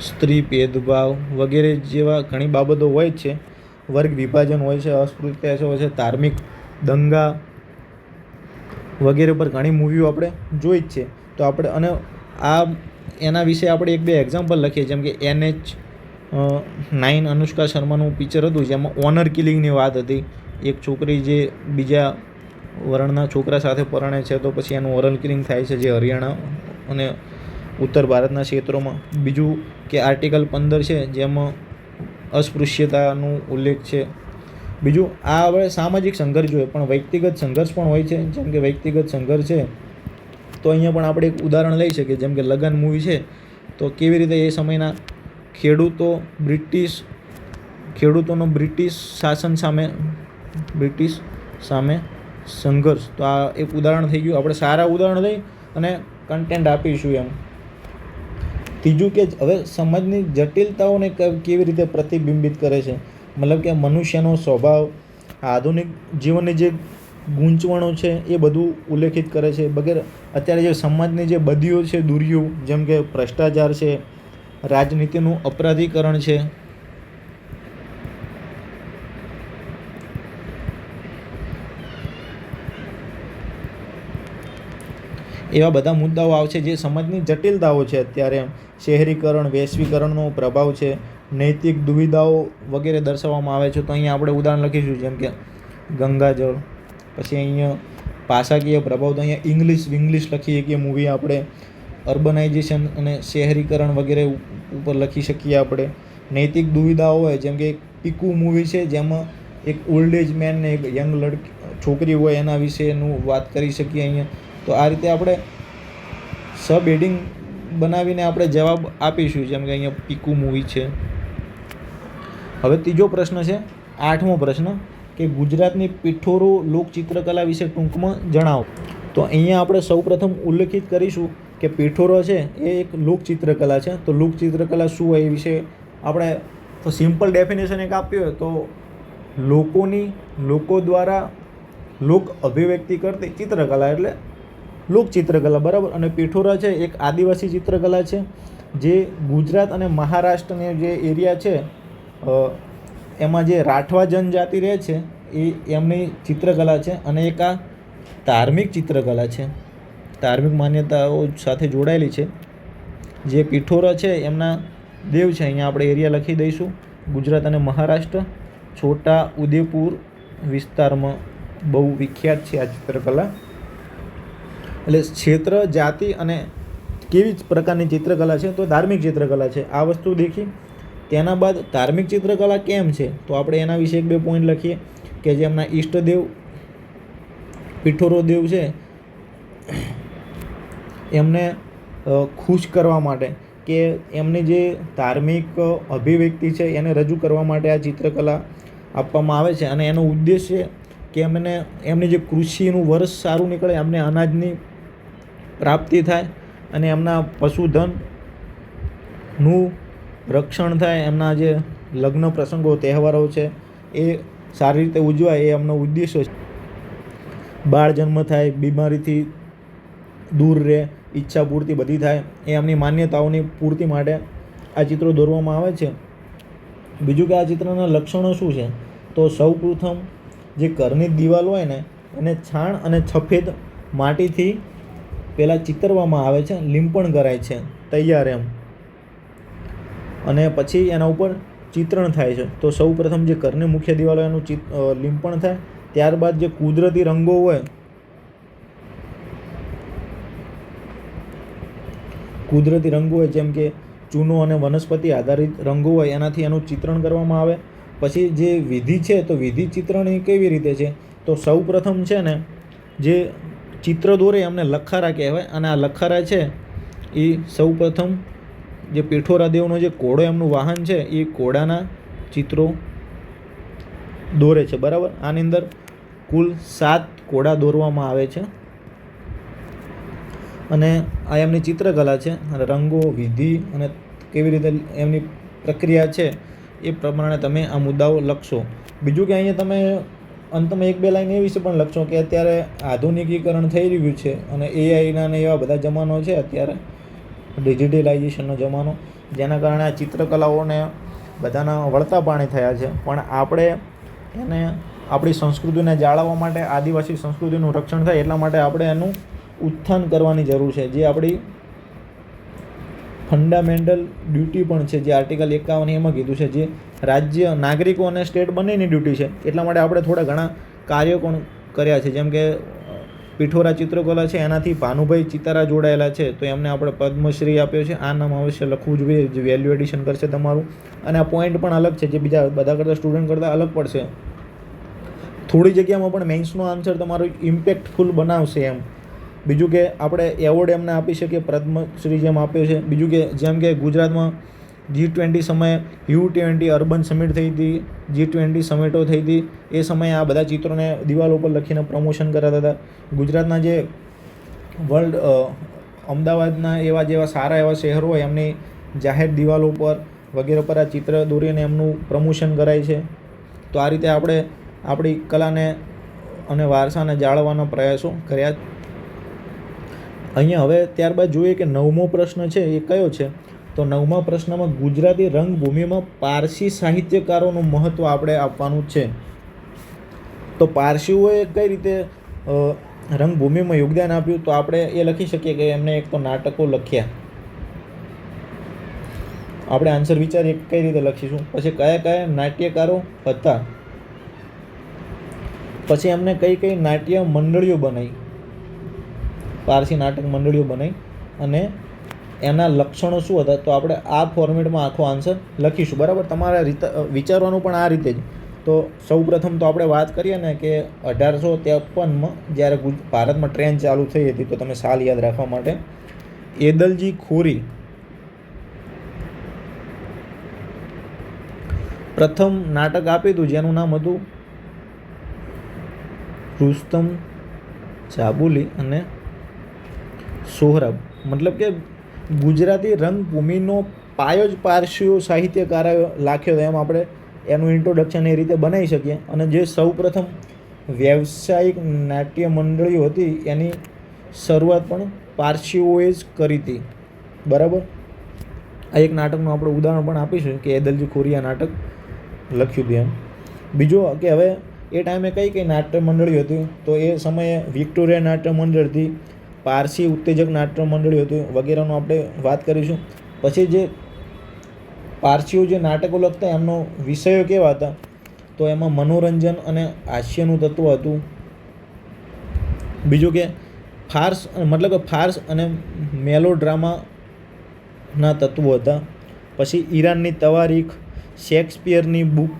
સ્ત્રી ભેદભાવ વગેરે જેવા ઘણી બાબતો હોય છે. વર્ગ વિભાજન હોય છે, અસ્પૃશ્યતા હોય છે, ધાર્મિક દંગા વગેરે પર ઘણી મૂવીઓ આપણે જોઈ જ છે. તો આપણે અને આ એના વિશે આપણે 1-2 એક્ઝામ્પલ લખીએ. જેમ કે NH9 અનુષ્કા શર્માનું પિક્ચર હતું, જેમાં ઓનર કિલિંગની વાત હતી. એક છોકરી જે બીજા વર્ણના છોકરા સાથે પરણે છે તો પછી એનું ઓરલ કિલિંગ થાય છે, જે હરિયાણા અને ઉત્તર ભારતના ક્ષેત્રોમાં. બીજું કે આર્ટિકલ 15 છે, જેમાં અસ્પૃશ્યતાનું ઉલ્લેખ છે. બીજું આ હવે સામાજિક સંઘર્ષ જોઈએ, પણ વ્યક્તિગત સંઘર્ષ પણ હોય છે. જેમ કે વ્યક્તિગત સંઘર્ષ છે તો અહીંયા પણ આપણે એક ઉદાહરણ લઈ શકીએ. જેમ કે લગન મૂવી છે, તો કેવી રીતે એ સમયના ખેડૂતોનો બ્રિટિશ શાસન સામે સંઘર્ષ. તો આ એક ઉદાહરણ થઈ ગયું. આપણે સારા ઉદાહરણ લઈ અને કન્ટેન્ટ આપીશું એમ. ત્રીજું કે હવે સમાજની જટિલતાઓને કેવી રીતે પ્રતિબિંબિત કરે છે, મતલબ કે મનુષ્યનો સ્વભાવ, આધુનિક જીવનની જે ગૂંચવણો છે એ બધું ઉલ્લેખિત કરે છે વગેરે. અત્યારે જે સમાજની જે બદીઓ છે, દુર્યું, જેમ કે ભ્રષ્ટાચાર છે, રાજનીતિનું અપરાધીકરણ છે, એવા બધા મુદ્દાઓ આવશે જે સમાજની જટિલતાઓ છે. અત્યારે શહેરીકરણ, વૈશ્વિકરણનો પ્રભાવ છે, નૈતિક દુવિધાઓ વગેરે દર્શાવવામાં આવે છે. તો અહીંયા આપણે ઉદાહરણ લખીશું, જેમ કે ગંગાજળ. પછી અહીંયા ભાષાકીય પ્રભાવ, તો અહીંયા ઇંગ્લિશ લખી શકીએ મૂવી આપણે. અર્બનાઇઝેશન અને શહેરીકરણ વગેરે ઉપર લખી શકીએ આપણે. નૈતિક દુવિધાઓ હોય, જેમ કે એક પીકુ મૂવી છે, જેમાં એક ઓલ્ડ એજ મેન ને એક યંગ છોકરી હોય એના વિશેનું વાત કરી શકીએ અહીંયા. તો આ રીતે આપણે સબ હેડિંગ બનાવીને આપણે જવાબ આપીશું. જેમ કે અહીંયા પીકુ મૂવી છે. હવે ત્રીજો પ્રશ્ન છે, 8મો પ્રશ્ન, કે ગુજરાતની પિઠોરો લોકચિત્રકલા વિશે ટૂંકમાં જણાવો. તો અહીંયા આપણે સૌપ્રથમ ઉલ્લેખિત કરીશું કે પિઠોરો છે એ એક લોકચિત્રકલા છે. તો લોકચિત્રકલા શું હોય એ વિશે આપણે તો સિમ્પલ ડેફિનેશન એક આપ્યું હોય તો લોકો દ્વારા લોક અભિવ્યક્તિ કરતી ચિત્રકલા એટલે લોકચિત્રકલા, બરાબર. અને પિઠોરા છે એક આદિવાસી ચિત્રકલા છે, જે ગુજરાત અને મહારાષ્ટ્રનો જે એરિયા છે એમાં જે રાઠવા જનજાતિ રહે છે એ એમની ચિત્રકલા છે. અને એક આ ધાર્મિક ચિત્રકલા છે, ધાર્મિક માન્યતાઓ સાથે જોડાયેલી છે. જે પિઠોરા છે એમના દેવ છે, અહીંયા આપણે એરિયા લખી દઈશું, ગુજરાત અને મહારાષ્ટ્ર, છોટા ઉદેપુર વિસ્તારમાં બહુ વિખ્યાત છે આ ચિત્રકલા. એટલે ક્ષેત્ર, જાતિ અને કેવી પ્રકારની ચિત્રકલા છે, તો ધાર્મિક ચિત્રકલા છે. આ વસ્તુ દેખી. તેના બાદ ધાર્મિક ચિત્રકલા કેમ છે, તો આપણે એના વિશે 1-2 પોઈન્ટ લખીએ કે જે એમના ઈષ્ટદેવ પિઠોરો દેવ છે એમને ખુશ કરવા માટે કે એમની જે ધાર્મિક અભિવ્યક્તિ છે એને રજૂ કરવા માટે આ ચિત્રકલા આપવામાં આવે છે. અને એનો ઉદ્દેશ્ય કે એમની જે કૃષિનું વર્ષ સારું નીકળે, એમને અનાજની પ્રાપ્તિ થાય અને એમના પશુધનનું રક્ષણ થાય, એમના જે લગ્ન પ્રસંગો, તહેવારો છે એ સારી રીતે ઉજવાય, એ એમનો ઉદ્દેશ્ય છે. બાળ જન્મ થાય, બીમારીથી દૂર રહે, ઈચ્છા પૂર્તિ બધી થાય, એ એમની માન્યતાઓની પૂર્તિ માટે આ ચિત્રો દોરવામાં આવે છે. બીજું કે આ ચિત્રના લક્ષણો શું છે, તો સૌપ્રથમ જે ઘરની દિવાલ હોય ને એને છાણ અને સફેદ માટીથી પહેલાં ચિતરવામાં આવે છે, લીંપણ કરાય છે તૈયાર એમ, અને પછી એના ઉપર ચિત્રણ થાય છે. તો સૌ પ્રથમ જે ઘરની મુખ્ય દિવાલો એનું લીંપણ થાય, ત્યારબાદ જે કુદરતી રંગો હોય, જેમ કે ચૂનો અને વનસ્પતિ આધારિત રંગો હોય એનાથી એનું ચિત્રણ કરવામાં આવે. પછી જે વિધિ છે, તો વિધિ ચિત્રણ એ કેવી રીતે છે, તો સૌ પ્રથમ છે ને જે ચિત્ર દોરે એમને લખારા કહેવાય, અને આ લખારા છે એ સૌ પ્રથમ જે પીઠોરા દેવનો જે ઘોડો એમનું વાહન છે એ ઘોડાના ચિત્રો દોરે છે, બરાબર. આની અંદર કુલ 7 ઘોડા દોરવામાં આવે છે, અને આ એમની ચિત્રકલા છે. અને રંગો, વિધિ અને કેવી રીતે એમની પ્રક્રિયા છે એ પ્રમાણે તમે આ મુદ્દાઓ લખશો. બીજું કે અહીંયા તમે અંતમાં 1-2 લાઈન એ વિશે પણ લખશો કે અત્યારે આધુનિકીકરણ થઈ રહ્યું છે અને એઆઈના ને એવા બધા જમાનો છે, અત્યારે ડિજિટલાઇઝેશનનો જમાનો, જેના કારણે આ ચિત્રકલાઓને બધાના વળતા પાણી થયા છે. પણ આપણે એને આપણી સંસ્કૃતિને જાળવવા માટે, આદિવાસી સંસ્કૃતિનું રક્ષણ થાય એટલા માટે આપણે એનું ઉત્થાન કરવાની જરૂર છે, જે આપણી ફંડામેન્ટલ ડ્યુટી પણ છે, જે આર્ટિકલ 51 એમાં કીધું છે, જે રાજ્ય, નાગરિકો અને સ્ટેટ બંનેની ડ્યુટી છે. એટલા માટે આપણે થોડા ઘણા કાર્યો પણ કર્યા છે, જેમ કે પીઠોરા ચિત્રકલા છે એનાથી ભાનુભાઈ ચિતારા જોડાયેલા છે, તો એમને આપણે પદ્મશ્રી આપ્યો છે. આ નામ અવશ્ય લખવું જોઈએ, જે વેલ્યુ એડિશન કરશે તમારું. અને આ પોઈન્ટ પણ અલગ છે, જે બીજા બધા કરતાં સ્ટુડન્ટ કરતાં અલગ પડશે. થોડી જગ્યામાં પણ મેઇન્સનો આન્સર તમારો ઇમ્પેક્ટફુલ બનાવશે એમ. બીજું કે આપણે એવોર્ડ એમને આપી શકીએ, પદ્મશ્રી જેમ આપ્યો છે. બીજું કે જેમ કે ગુજરાતમાં G20 સમયે U20 અર્બન સમિટ થઈ હતી, G20 સમિટો થઈ હતી, એ સમયે આ બધા ચિત્રોને દિવાલો ઉપર લખીને પ્રમોશન કરાતા હતા. ગુજરાતના જે વર્લ્ડ અમદાવાદના જેવા સારા એવા શહેરો હોય એમની જાહેર દિવાલો પર વગેરે પર આ ચિત્ર દોરીને એમનું પ્રમોશન કરાય છે. તો આ રીતે આપણે આપણી કલાને અને વારસાને જાળવવાનો પ્રયાસો કર્યા. અહીંયા હવે ત્યારબાદ જોઈએ કે 9મો પ્રશ્ન છે એ કયો છે, તો 9મા પ્રશ્નમાં ગુજરાતી રંગભૂમિમાં પારસી સાહિત્યકારોનું મહત્ત્વ આપણે આપવાનું છે. તો પારસીઓએ કઈ રીતે રંગભૂમિમાં યોગદાન આપ્યું, તો આપણે એ લખી શકીએ કે એમને એક તો નાટકો લખ્યા. આપણે આન્સર વિચારીએ કઈ રીતે લખીશું. પછી કયા કયા નાટ્યકારો હતા, પછી એમને કઈ કઈ નાટ્ય મંડળીઓ બનાવી, પારસી નાટક મંડળીઓ બનાવી, અને એના લક્ષણો શું હતા. તો આપણે આ ફોર્મેટમાં આખો આન્સર લખીશું, બરાબર. તમારે વિચારવાનું પણ આ રીતે જ. તો સૌ પ્રથમ તો આપણે વાત કરીએ ને કે 1853માં જ્યારે ભારતમાં ટ્રેન ચાલુ થઈ હતી, તો તમે સાલ યાદ રાખવા માટે, એદલજી ખોરી પ્રથમ નાટક આપ્યું હતું, જેનું નામ હતું રુસ્તમ ચાબુલી અને સોહરાબ. મતલબ કે ગુજરાતી રંગભૂમિનો પાયો જ પારસીઓ સાહિત્યકારોએ લાખ્યો, એમ આપણે એનું ઇન્ટ્રોડક્શન એ રીતે બનાવી શકીએ. અને જે સૌ પ્રથમ વ્યવસાયિક નાટ્ય મંડળીઓ હતી એની શરૂઆત પણ પારસીઓએ જ કરી હતી, બરાબર. આ એક નાટકનું આપણે ઉદાહરણ પણ આપીશું કે એદલજી ખોરીયા નાટક લખ્યું હતું એમ. બીજું કે હવે એ ટાઈમે કઈ કઈ નાટ્ય મંડળીઓ હતી, તો એ સમયે વિક્ટોરિયા નાટ્ય મંડળ હતી, પારસી ઉત્તેજક નાટ્ય મંડળી હતું વગેરેનું આપણે વાત કરીશું. પછી જે પારસીઓ જે નાટકો લખતા એમનો વિષયો કેવા હતા, તો એમાં મનોરંજન અને હાસ્યનું તત્વ હતું. બીજું કે ફાર્સ અને મેલોડ્રામાના તત્વો હતા. પછી ઈરાનની તવારીખ, શેક્સપિયરની બુક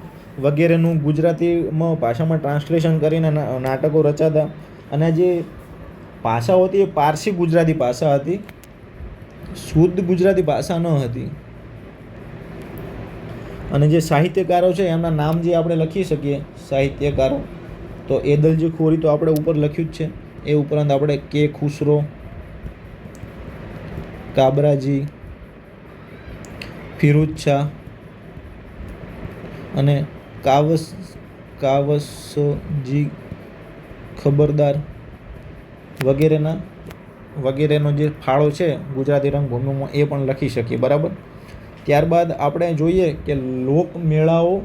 વગેરેનું ગુજરાતીમાં ભાષામાં ટ્રાન્સલેશન કરીને નાટકો રચાતા. અને જે ભાષાઓ હતી એ પારસી ગુજરાતી ભાષા હતી, શુદ્ધ ગુજરાતી ભાષા ન હતી. અને જે સાહિત્યકારો છે એમના નામ જે આપણે લખી શકીએ સાહિત્યકારો, તો એદલજી ખોરી તો આપણે ઉપર લખ્યું જ છે. એ ઉપરાંત આપણે કે ખુસરો, કાબરાજી, ફિરોજ શાહ અને કાવસજી ખબરદાર વગેરેનો જે ફાળો છે ગુજરાતી રંગભૂમિમાં એ પણ લખી શકીએ, બરાબર. ત્યારબાદ આપણે જોઈએ કે લોકમેળાઓ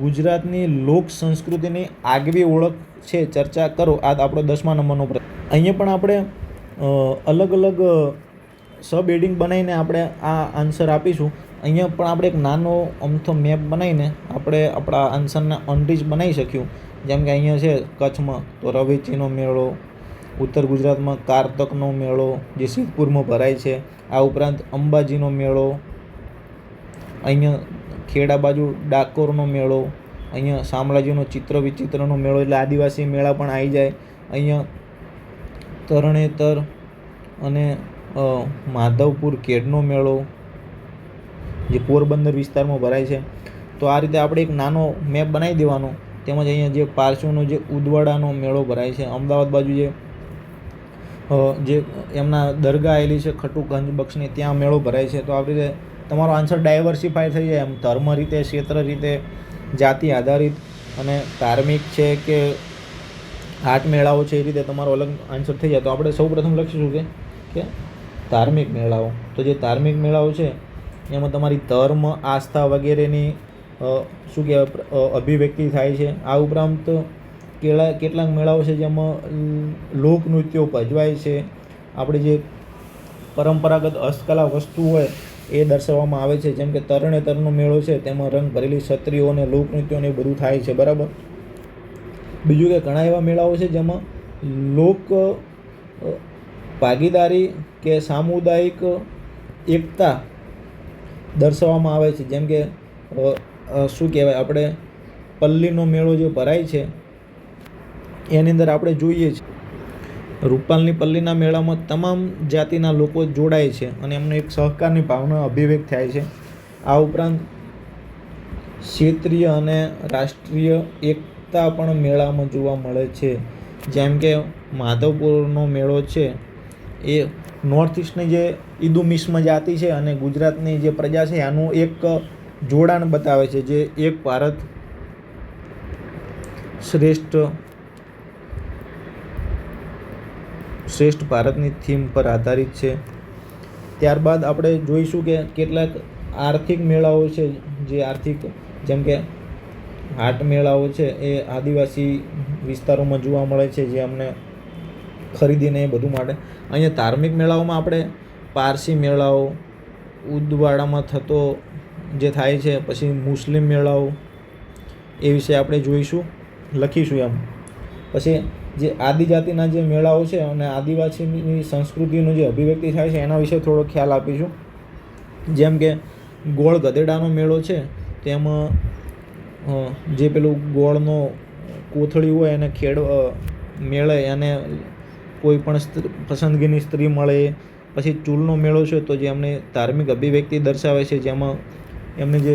ગુજરાતની લોક સંસ્કૃતિની આગવી ઓળખ છે, ચર્ચા કરો. આ આપણો 10મા નંબરનો પ્રશ્ન. અહીંયા પણ આપણે અલગ અલગ સબ હેડિંગ બનાવીને આપણે આ આન્સર આપીશું. અહીંયા પણ આપણે એક નાનો અમથો મેપ બનાવીને આપણે આપણા આન્સરને અનરીચ બનાવી શક્યું. જેમ કે અહીંયા છે કચ્છમાં તો રવેચીનો મેળો, ઉત્તર ગુજરાતમાં કારતકનો મેળો જે સિદ્ધપુરમાં ભરાય છે, આ ઉપરાંત અંબાજીનો મેળો, અહીંયા ખેડા બાજુ ડાકોરનો મેળો, અહીંયા શામળાજીનો ચિત્ર વિચિત્રનો મેળો એટલે આદિવાસી મેળા પણ આવી જાય. અહીંયા તરણેતર અને માધવપુર કેડનો મેળો જે પોરબંદર વિસ્તારમાં ભરાય છે. તો આ રીતે આપણે એક નાનો મેપ બનાવી દેવાનો. તેમજ અહીંયા જે પારસોનો જે ઉદવાડાનો મેળો ભરાય છે, અમદાવાદ બાજુ જે એમના દરગાહ આવેલી છે ખટુક ગંજબક્ષની, ત્યાં મેળો ભરાય છે. તો આવી રીતે તમારો આન્સર ડાયવર્સિફાય થઈ જાય, એમ ધર્મ રીતે, ક્ષેત્ર રીતે, જાતિ આધારિત અને ધાર્મિક છે કે હાટ મેળાઓ છે, એ રીતે તમારો અલગ આન્સર થઈ જાય. તો આપણે સૌ પ્રથમ લખીશું કે ધાર્મિક મેળાઓ. તો જે ધાર્મિક મેળાઓ છે એમાં તમારી ધર્મ, આસ્થા વગેરેની શું કહેવાય અભિવ્યક્તિ થાય છે. આ ઉપરાંત કેટલાક મેળાઓ છે જેમાં લોકનૃત્યો ભજવાય છે. આપણે જે પરંપરાગત હસ્તકલા વસ્તુ હોય એ દર્શાવવામાં આવે છે. જેમ કે તરણેતરનો મેળો છે, તેમાં રંગ ભરેલી છત્રીઓ અને લોકનૃત્યોને એ બધું થાય છે, બરાબર. બીજું કે ઘણા એવા મેળાઓ છે જેમાં લોક ભાગીદારી કે સામુદાયિક એકતા દર્શાવવામાં આવે છે. જેમ કે શું કહેવાય આપણે પલ્લીનો મેળો જે ભરાય છે એની અંદર આપણે જોઈએ છીએ રૂપાલની પલ્લીના મેળામાં તમામ જાતિના લોકો જોડાય છે અને એમને એક સહકારની ભાવના અભિવ્યક્ત થાય છે. આ ઉપરાંત ક્ષેત્રીય અને રાષ્ટ્રીય એકતા પણ મેળામાં જોવા મળે છે. જેમ કે માધવપુરનો મેળો છે એ નોર્થ ઇસ્ટની જે ઈદુમિશ્મ જાતિ છે અને ગુજરાતની જે પ્રજા છે આનું એક જોડાણ બતાવે છે, જે એક ભારત શ્રેષ્ઠ ભારતની થીમ પર આધારિત છે. ત્યારબાદ આપણે જોઈશું કે કેટલાક આર્થિક મેળાઓ છે જે જેમ કે હાટ મેળાઓ છે એ આદિવાસી વિસ્તારોમાં જોવા મળે છે, જે અમને ખરીદીને એ બધું માટે. અહીંયા ધાર્મિક મેળાઓમાં આપણે પારસી મેળાઓ, ઉદવાડામાં થતો જે થાય છે, પછી મુસ્લિમ મેળાઓ એ વિશે આપણે જોઈશું, લખીશું એમ. પછી જે આદિજાતિના જે મેળાઓ છે અને આદિવાસીની સંસ્કૃતિનો જે અભિવ્યક્તિ થાય છે એના વિશે થોડો ખ્યાલ આપીશું. જેમ કે ગોળ ગધેડાનો મેળો છે, તેમાં જે પેલું ગોળનો કોથળી હોય એને મેળે અને કોઈ પણ પસંદગીની સ્ત્રી મળે. પછી ચૂલનો મેળો છે તો જે એમને ધાર્મિક અભિવ્યક્તિ દર્શાવે છે, જેમાં એમને જે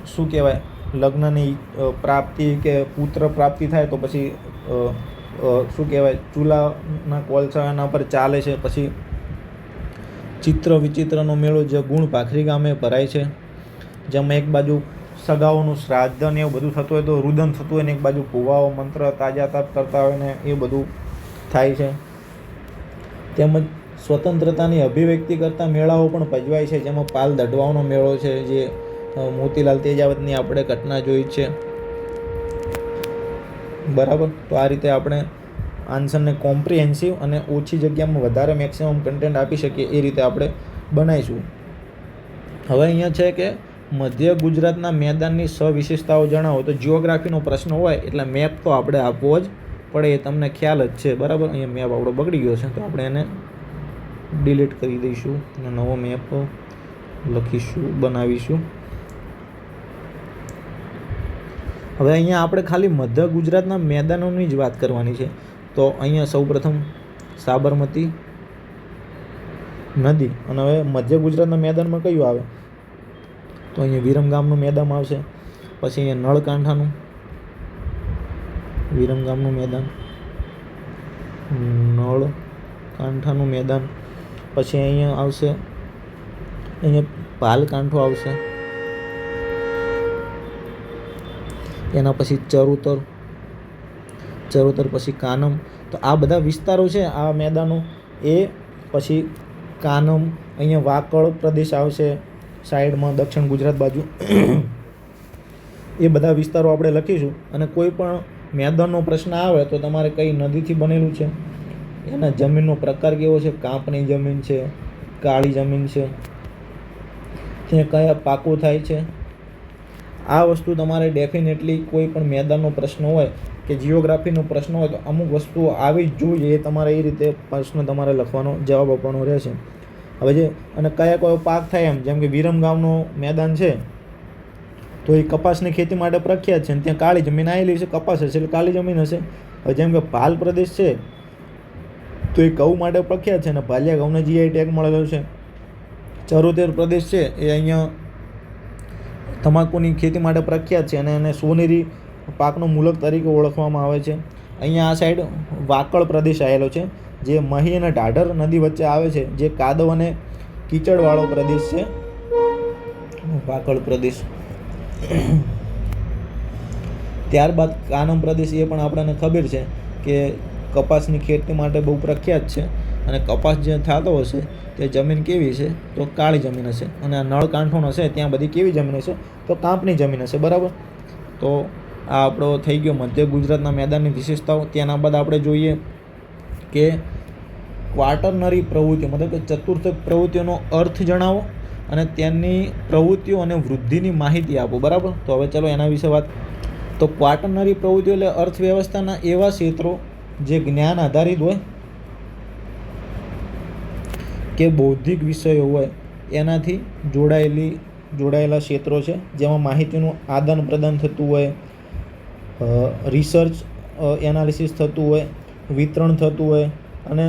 શું કહેવાય લગ્નની પ્રાપ્તિ કે પુત્ર પ્રાપ્તિ થાય તો પછી શું કહેવાય ચૂલાના કોલસા એના પર ચાલે છે. પછી ચિત્ર વિચિત્રનો મેળો જે ગુણ ભાખરી ગામે ભરાય છે, જેમાં એક બાજુ સગાઓનું શ્રાદ્ધ ને એવું બધું થતું હોય તો રુદન થતું હોય ને એક બાજુ ભુવાઓ મંત્ર તાજા તાપ કરતા હોય ને એ બધું થાય છે. તેમજ સ્વતંત્રતાની અભિવ્યક્તિ કરતા મેળાઓ પણ ભજવાય છે, જેમાં પાલ દઢવાઓનો મેળો છે, જે મોતીલાલ તેજાવતની આપણે ઘટના જોઈ છે, બરાબર. તો આ રીતે આપણે આન્સરને કોમ્પ્રિહેન્સિવ અને ઓછી જગ્યામાં વધારે મેક્સિમમ કન્ટેન્ટ આપી શકીએ એ રીતે આપણે બનાવીશું. હવે અહીંયા છે કે મધ્ય ગુજરાતના મેદાનની સવિશેષતાઓ જણાવો. તો જિયોગ્રાફીનો પ્રશ્ન હોય એટલે મેપ તો આપણે આપવો જ પડે, એ તમને ખ્યાલ જ છે, બરાબર. અહીંયા મેપ આપણો બગડી ગયો છે તો આપણે એને ડિલીટ કરી દઈશું અને નવો મેપ લખીશું, બનાવીશું. હવે અહીંયા આપણે ખાલી મધ્ય ગુજરાતના મેદાનોની જ વાત કરવાની છે. તો અહીંયા સૌપ્રથમ સાબરમતી નદી, અને હવે મધ્ય ગુજરાતના મેદાનમાં કયું આવે તો અહીંયા વિરમગામનું મેદાન આવશે. પછી અહીંયા નળકાંઠાનું વિરમગામનું મેદાન, નળકાંઠાનું મેદાન. પછી અહીંયા આવશે, અહીંયા પાલકાંઠો આવશે. એના પછી ચરોતર, પછી કાનમ. તો આ બધા વિસ્તારો છે, આ મેદાનો. એ પછી કાનમ, અહીંયા વાકડ પ્રદેશ આવશે સાઈડમાં દક્ષિણ ગુજરાત બાજુ. એ બધા વિસ્તારો આપણે લખીશું અને કોઈ પણ મેદાનનો પ્રશ્ન આવે તો તમારે કઈ નદીથી બનેલું છે, એના જમીનનો પ્રકાર કેવો છે, કાંપની જમીન છે, કાળી જમીન છે, ત્યાં કયા પાકો થાય છે. આ વસ્તુ તમારે ડેફિનેટલી કોઈ પણ મેદાનનો પ્રશ્ન હોય કે જિયોગ્રાફીનો પ્રશ્ન હોય તો અમુક વસ્તુઓ આવી જ જોઈએ. એ તમારે એ રીતે પ્રશ્ન તમારે લખવાનો, જવાબ આપવાનો રહેશે. હવે જે અને કયો પાક થાય એમ, જેમ કે વિરમગામનું મેદાન છે તો એ કપાસની ખેતી માટે પ્રખ્યાત છે અને ત્યાં કાળી જમીન આવેલી છે, કપાસ હશે એટલે કાળી જમીન હશે. હવે જેમ કે ભાલ પ્રદેશ છે તો એ ઘઉં માટે પ્રખ્યાત છે અને ભાલિયા ઘઉંને જીઆઈ ટેગ મળેલો છે. ચરોતેર પ્રદેશ છે એ અહીંયા તમાકુની ખેતી માટે પ્રખ્યાત છે અને એને સોનેરી પાકનો મુલક તરીકે ઓળખવામાં આવે છે. અહીંયા આ સાઈડ વાકળ પ્રદેશ આવેલો છે જે મહી અને ઢાઢર નદી વચ્ચે આવે છે, જે કાદવ અને કીચડવાળો પ્રદેશ છે, વાકળ પ્રદેશ. ત્યારબાદ કાનમ પ્રદેશ, એ પણ આપણને ખબર છે કે કપાસની ખેતી માટે બહુ પ્રખ્યાત છે અને કપાસ જે થતો હશે તે જમીન કેવી છે તો કાળી જમીન હશે અને નળ કાંઠોણ હશે ત્યાં બધી કેવી જમીન હશે તો કાંપની જમીન હશે. બરાબર, તો આ આપણો થઈ ગયો મધ્ય ગુજરાતના મેદાનની વિશેષતાઓ. ત્યાંના બાદ આપણે જોઈએ કે ક્વાર્ટરનરી પ્રવૃત્તિઓ, મતલબ કે ચતુર્થક પ્રવૃત્તિઓનો અર્થ જણાવો અને તેમની પ્રવૃત્તિઓ અને વૃદ્ધિની માહિતી આપો. બરાબર, તો હવે ચલો એના વિશે વાત. તો ક્વાર્ટરનરી પ્રવૃત્તિઓ એટલે અર્થવ્યવસ્થાના એવા ક્ષેત્રો જે જ્ઞાન આધારિત હોય કે બૌદ્ધિક વિષયો હોય એનાથી જોડાયેલા ક્ષેત્રો છે, જેમાં માહિતીનું આદાન પ્રદાન થતું હોય, રિસર્ચ એનાલિસિસ થતું હોય, વિતરણ થતું હોય અને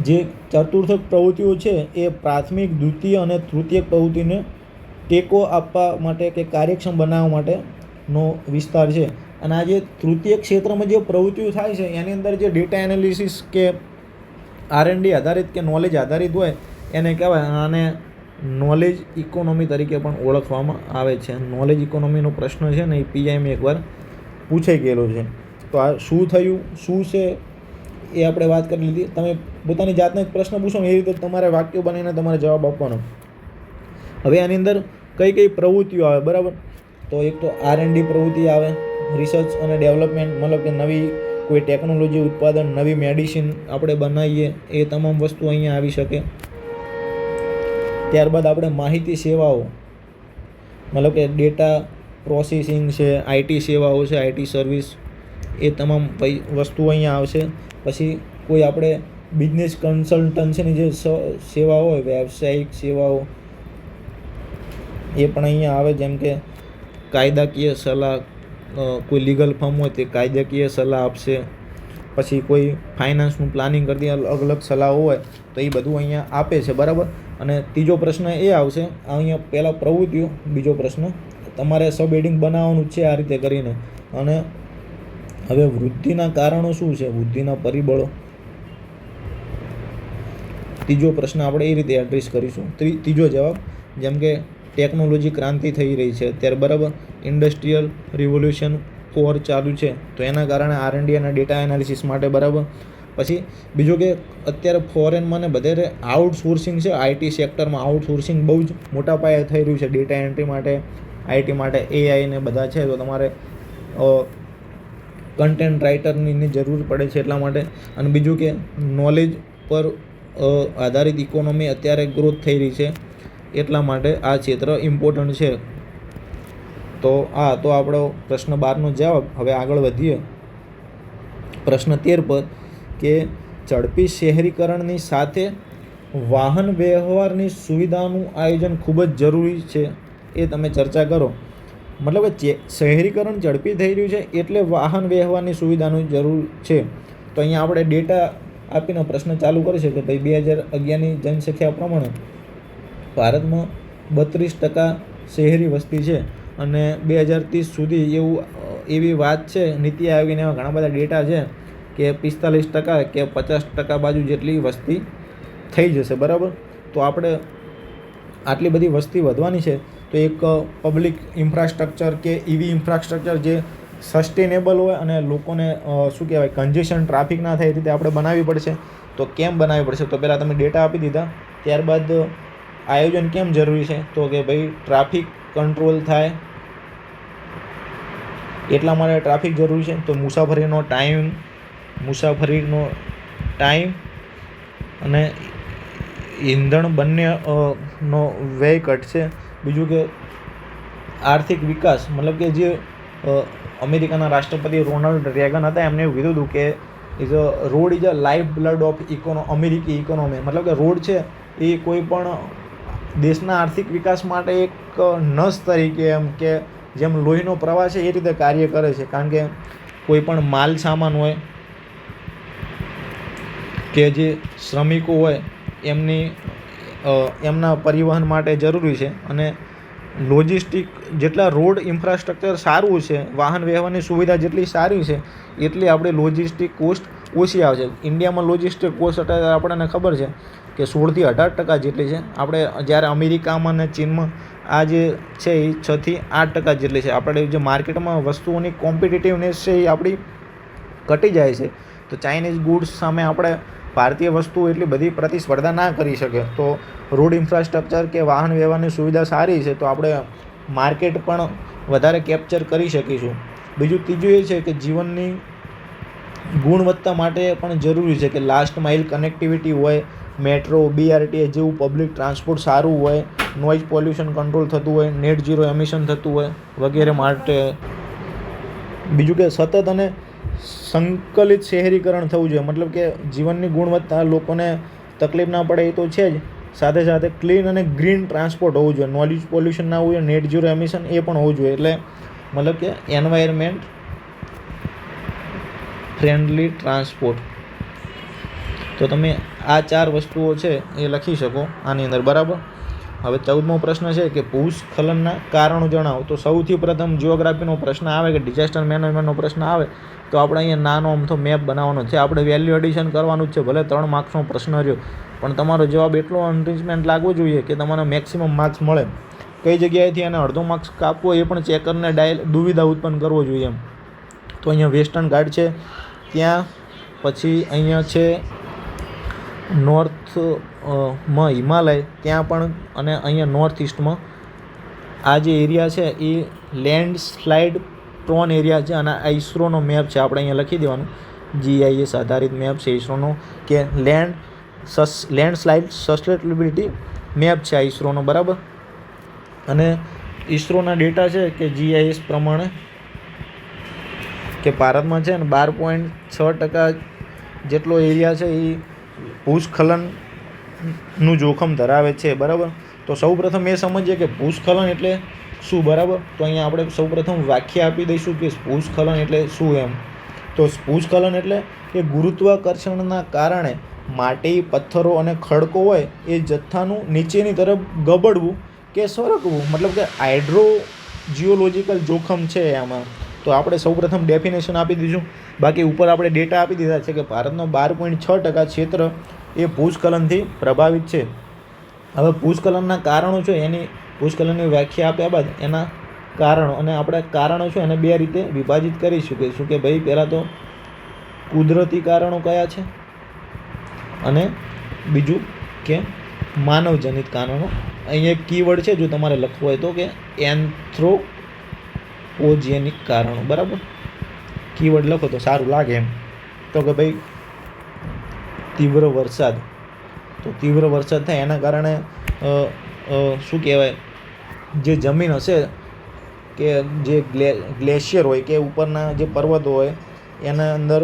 જે ચતુર્થક પ્રવૃત્તિઓ છે એ પ્રાથમિક, દ્વિતીય અને તૃતીયક પ્રવૃત્તિને ટેકો આપવા માટે કે કાર્યક્ષમ બનાવવા માટેનો વિસ્તાર છે. અને આ જે તૃતીયક ક્ષેત્રમાં જે પ્રવૃત્તિઓ થાય છે એની અંદર જે ડેટા એનાલિસિસ કે R&D આધારિત કે નોલેજ આધારિત હોય એને કહેવાય. આને નોલેજ ઇકોનોમી તરીકે પણ ઓળખવામાં આવે છે. નોલેજ ઇકોનોમીનો પ્રશ્ન છે ને એ પીઆઈમાં એકવાર પૂછાઈ ગયેલો છે. તો આ શું થયું, શું છે એ આપણે વાત કરી લીધી. તમે પોતાની જાતને જ પ્રશ્ન પૂછો એ રીતે તમારે વાક્યો બનાવીને તમારે જવાબ આપવાનો. હવે આની અંદર કઈ કઈ પ્રવૃત્તિઓ આવે, બરાબર, તો એક તો R&D પ્રવૃત્તિ આવે, રિસર્ચ અને ડેવલપમેન્ટ, મતલબ કે નવી કોઈ ટેકનોલોજી ઉત્પાદન, નવી મેડિસિન આપણે બનાવીએ એ તમામ વસ્તુ અહીંયા આવી શકે. ત્યારબાદ આપણે માહિતી સેવાઓ, મતલબ કે ડેટા પ્રોસેસિંગ છે, IT સેવાઓ છે, IT સર્વિસ, એ તમામ વસ્તુઓ અહીંયા આવશે. પછી કોઈ આપણે બિઝનેસ કન્સલ્ટન્સીની જે સેવાઓ હોય, વ્યવસાયિક સેવાઓ, એ પણ અહીંયા આવે. જેમ કે કાયદાકીય સલાહ, કોઈ લીગલ ફર્મ હોય તે કાયદાકીય સલાહ આપશે. પછી કોઈ ફાઇનાન્સનું પ્લાનિંગ કરતી અલગ અલગ સલાહો હોય તો એ બધું અહીંયા આપે છે. બરાબર, અને ત્રીજો પ્રશ્ન એ આવશે અહીંયા, પહેલાં પ્રવૃત્તિઓ, બીજો પ્રશ્ન તમારે સબ હેડિંગ બનાવવાનું છે આ રીતે કરીને. અને હવે વૃદ્ધિના કારણો શું છે, વૃદ્ધિના પરિબળો, ત્રીજો પ્રશ્ન આપણે એ રીતે એડ્રેસ કરીશું. ત્રીજો જવાબ, જેમ કે ટેકનોલોજી ક્રાંતિ થઈ રહી છે અત્યારે, બરાબર, ઇન્ડસ્ટ્રીયલ રિવોલ્યુશન 4 ચાલુ છે તો એના કારણે R&D અને ડેટા એનાલિસિસ માટે. બરાબર, પછી બીજું કે અત્યારે ફોરેનમાં ને બધે આઉટસોર્સિંગ છે, IT સેક્ટરમાં આઉટસોર્સિંગ બહુ જ મોટા પાયે થઈ રહ્યું છે. ડેટા એન્ટ્રી માટે, IT માટે AI ને બધા છે તો તમારે કન્ટેન્ટ રાઇટરની જરૂર પડે છે એટલા માટે. અને બીજું કે નોલેજ પર આધારિત ઇકોનોમી અત્યારે ગ્રોથ થઈ રહી છે એટલા માટે આ ક્ષેત્ર ઇમ્પોર્ટન્ટ છે. તો આ તો આપણો પ્રશ્ન 12નો જવાબ. હવે આગળ વધીએ પ્રશ્ન 13 પર કે ઝડપી શહેરીકરણની સાથે વાહન વ્યવહારની સુવિધાનું આયોજન ખૂબ જ જરૂરી છે, એ તમે ચર્ચા કરો. મતલબ કે શહેરીકરણ ઝડપી થઈ રહ્યું છે એટલે વાહન વ્યવહારની સુવિધાની જરૂર છે. તો અહીંયા આપણે ડેટા આપીને પ્રશ્ન ચાલુ કરી છે કે ભાઈ 2011ની જનસંખ્યા પ્રમાણે ભારતમાં 32% શહેરી વસ્તી છે અને 2030 સુધી એવી વાત છે, નીતિ આયોગના એવા ઘણા બધા ડેટા છે કે 45% કે 50% બાજુ જેટલી વસ્તી થઈ જશે. બરાબર, તો આપણે આટલી બધી વસ્તી વધવાની છે તો એક પબ્લિક ઇન્ફ્રાસ્ટ્રક્ચર કે EV ઇન્ફ્રાસ્ટ્રક્ચર જે સસ્ટેનેબલ હોય અને લોકોને શું કહેવાય, કન્જેશન, ટ્રાફિક ના થાય એ રીતે આપણે બનાવવી પડશે. તો કેમ બનાવવી પડશે, તો પહેલાં તમે ડેટા આપી દીધા. ત્યારબાદ આયોજન કેમ જરૂરી છે, તો કે ભાઈ ટ્રાફિક કંટ્રોલ થાય એટલા માટે ટ્રાફિક જરૂરી છે. તો મુસાફરીનો ટાઈમ અને ઈંધણ બંને નો વ્યય ઘટશે. બીજું કે આર્થિક વિકાસ, મતલબ કે જે અમેરિકાના રાષ્ટ્રપતિ રોનાલ્ડ રેગન હતા, એમને એવું કીધું હતું કે road is a life blood of અમેરિકી ઇકોનોમી. મતલબ કે રોડ છે એ કોઈ પણ દેશના આર્થિક વિકાસ માટે એક નસ તરીકે, એમ કે જેમ લોહીનો પ્રવાહ છે એ રીતે કાર્ય કરે છે. કારણ કે કોઈ પણ માલ સામાન હોય કે જે શ્રમિકો હોય એમના પરિવહન માટે જરૂરી છે. અને લોજિસ્ટિક, જેટલા રોડ ઇન્ફ્રાસ્ટ્રક્ચર સારું છે, વાહન વ્યવહારની સુવિધા જેટલી સારી છે, એટલી આપણે લોજિસ્ટિક કોસ્ટ ઓછી આવશે. ઇન્ડિયામાં લોજિસ્ટિક કોસ્ટ અત્યારે આપણને ખબર છે કે 16-18% જેટલી છે. આપણે જ્યારે અમેરિકામાં અને ચીનમાં આ જે છે એ 6-8% જેટલી છે. આપણે જે માર્કેટમાં વસ્તુઓની કોમ્પિટિટિવનેસ છે એ આપણી ઘટી જાય છે. તો ચાઇનીઝ ગુડ્સ સામે આપણે ભારતીય વસ્તુઓ એટલી બધી પ્રતિસ્પર્ધા ના કરી શકે. તો રોડ ઇન્ફ્રાસ્ટ્રક્ચર કે વાહન વ્યવહારની સુવિધા સારી છે તો આપણે માર્કેટ પણ વધારે કેપ્ચર કરી શકીશું. ત્રીજું એ છે કે જીવનની ગુણવત્તા માટે પણ જરૂરી છે કે લાસ્ટ માઇલ કનેક્ટિવિટી હોય, મેટ્રો, BRTS જેવું પબ્લિક ટ્રાન્સપોર્ટ સારું હોય, નોઇઝ પોલ્યુશન કંટ્રોલ થતું હોય, નેટ ઝીરો એમિશન થતું હોય વગેરે માટે. બીજું કે સતત અને સંકલિત શહેરીકરણ થવું જોઈએ. મતલબ કે જીવનની ગુણવત્તા, લોકોને તકલીફ ના પડે એ તો છે જ, સાથે સાથે ક્લીન અને ગ્રીન ટ્રાન્સપોર્ટ હોવું જોઈએ, નોઇઝ પોલ્યુશન ના હોવું જોઈએ, નેટ ઝીરો એમિશન એ પણ હોવું જોઈએ. એટલે મતલબ કે એન્વાયરમેન્ટ ફ્રેન્ડલી ટ્રાન્સપોર્ટ. તો તમે આ 4 વસ્તુઓ છે એ લખી શકો આની અંદર, બરાબર. હવે 14મો પ્રશ્ન છે કે ભૂસ્ખલનના કારણો જણાવો. તો સૌથી પ્રથમ જિયોગ્રાફીનો પ્રશ્ન આવે કે ડિઝાસ્ટર મેનેજમેન્ટનો પ્રશ્ન આવે તો આપણે અહીંયા નાનો અમથો મેપ બનાવવાનો છે. આપણે વેલ્યુ એડિશન કરવાનું જ છે. ભલે 3 માર્ક્સનો પ્રશ્ન રહ્યો, પણ તમારો જવાબ એટલો એન્રિચમેન્ટ લાગવો જોઈએ કે તમારે મેક્સિમમ માર્ક્સ મળે. કઈ જગ્યાએથી એને અડધો માર્ક્સ કાપવો એ પણ ચેક કરીને દુવિધા ઉત્પન્ન કરવો જોઈએ એમ. તો અહીંયા વેસ્ટર્ન ઘાટ છે, ત્યાં પછી અહીંયા છે નોર્થમાં હિમાલય, ત્યાં પણ, અને અહીંયા નોર્થ ઇસ્ટમાં આ જે એરિયા છે એ લેન્ડ સ્લાઇડ પ્રોન એરિયા છે. અને આ ઇસરોનો મેપ છે, આપણે અહીંયા લખી દેવાનું. GIS આધારિત મેપ છે ઇસરોનો, કે લેન્ડ સ્લાઇડ સસ્ટેનેબિલિટી મેપ છે આ ઇસરોનો, બરાબર. અને ઇસરોના ડેટા છે કે GIS પ્રમાણે કે ભારતમાં છે ને 12.6% જેટલો એરિયા છે એ ભૂસ્ખલનનું જોખમ ધરાવે છે, બરાબર. તો સૌપ્રથમ એ સમજીએ કે ભૂસ્ખલન એટલે શું, બરાબર. તો અહીંયા આપણે સૌપ્રથમ વ્યાખ્યા આપી દઈશું કે ભૂસ્ખલન એટલે શું એમ. તો ભૂસ્ખલન એટલે કે ગુરુત્વાકર્ષણના કારણે માટી, પથ્થરો અને ખડકો હોય એ જથ્થાનું નીચેની તરફ ગબડવું કે સરકવું, મતલબ કે હાઇડ્રોજિયોલોજિકલ જોખમ છે આમાં. તો આપણે સૌપ્રથમ ડેફિનેશન આપી દઈશું. બાકી ઉપર આપણે ડેટા આપી દીધા છે કે ભારતનો 12.6% ક્ષેત્ર એ ભૂસ્ખલનથી પ્રભાવિત છે. હવે ભૂસ્ખલનના કારણો છે, એની ભૂસ્ખલનની વ્યાખ્યા આપ્યા બાદ એના કારણો, અને આપણે કારણો છે એને 2 રીતે વિભાજિત કરી શકીશું કે ભાઈ પહેલાં તો કુદરતી કારણો કયા છે અને બીજું કે માનવજનિત કારણો. અહીંયા એક કીવર્ડ છે જો તમારે લખવું હોય તો, કે એન્થ્રોપોજેનિક કારણો, બરાબર. કીવર્ડ લખો તો સારું લાગે એમ. તો કે ભાઈ તીવ્ર વરસાદ, તો તીવ્ર વરસાદ થાય એના કારણે શું કહેવાય, જે જમીન હશે કે જે ગ્લેશિયર હોય કે ઉપરના જે પર્વતો હોય એના અંદર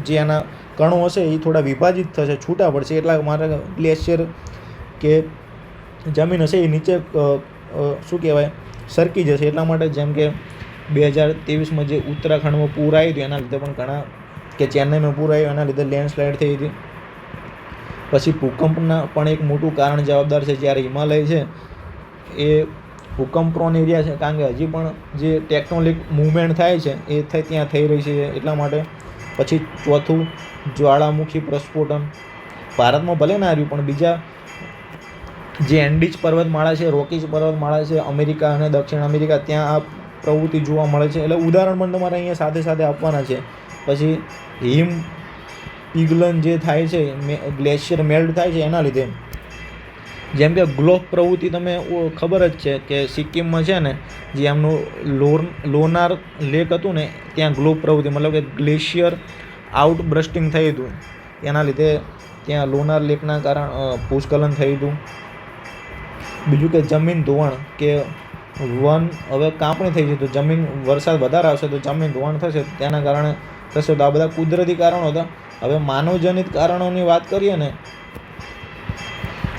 જે એના કણો હશે એ થોડા વિભાજિત થશે, છૂટા પડશે. એટલા માટે ગ્લેશિયર કે જમીન હશે એ નીચે શું કહેવાય સરકી જશે. એટલા માટે જેમ કે 2023માં જે ઉત્તરાખંડમાં પૂર આવ્યું હતું એના લીધે પણ ઘણા, કે ચેન્નઈમાં પૂર આવ્યું એના લીધે લેન્ડસ્લાઇડ થઈ હતી. પછી ભૂકંપના પણ એક મોટું કારણ જવાબદાર છે. જ્યારે હિમાલય છે એ ભૂકંપ પ્રોન એરિયા છે, કારણ કે હજી પણ જે ટેક્ટોનિક મૂવમેન્ટ થાય છે એ ત્યાં થઈ રહી છે, એટલા માટે. પછી ચોથું જ્વાળામુખી પ્રસ્ફોટન. ભારતમાં ભલે ના આવ્યું પણ બીજા જે એન્ડીઝ પર્વતમાળા છે, રોકીઝ પર્વતમાળા છે, અમેરિકા અને દક્ષિણ અમેરિકા, ત્યાં આ પ્રવૃત્તિ જોવા મળે છે. એટલે ઉદાહરણ પણ તમારે અહીંયા સાથે સાથે આપવાના છે. પછી હિમ પીગલન જે થાય છે, ગ્લેશિયર મેલ્ટ થાય છે એના લીધે જેમ કે ગ્લોફ પ્રવૃત્તિ તમે ખબર જ છે કે સિક્કિમમાં છે ને જે એમનું લોનાર લેક હતું ને ત્યાં ગ્લોફ પ્રવૃત્તિ મતલબ કે ગ્લેશિયર આઉટ બ્રસ્ટિંગ થયું હતું, એના લીધે ત્યાં લોનાર લેકના કારણ ભૂસ્ખલન થયું હતું. બીજું કે જમીન ધોવાણ, કે વન હવે કાપણી થઈ છે તો જમીન વરસાદ વધારે આવશે તો જમીન ધોવાણ થશે, તેના કારણે થશે. તો આ બધા કુદરતી કારણો હતા. હવે માનવજનિત કારણોની વાત કરીએ ને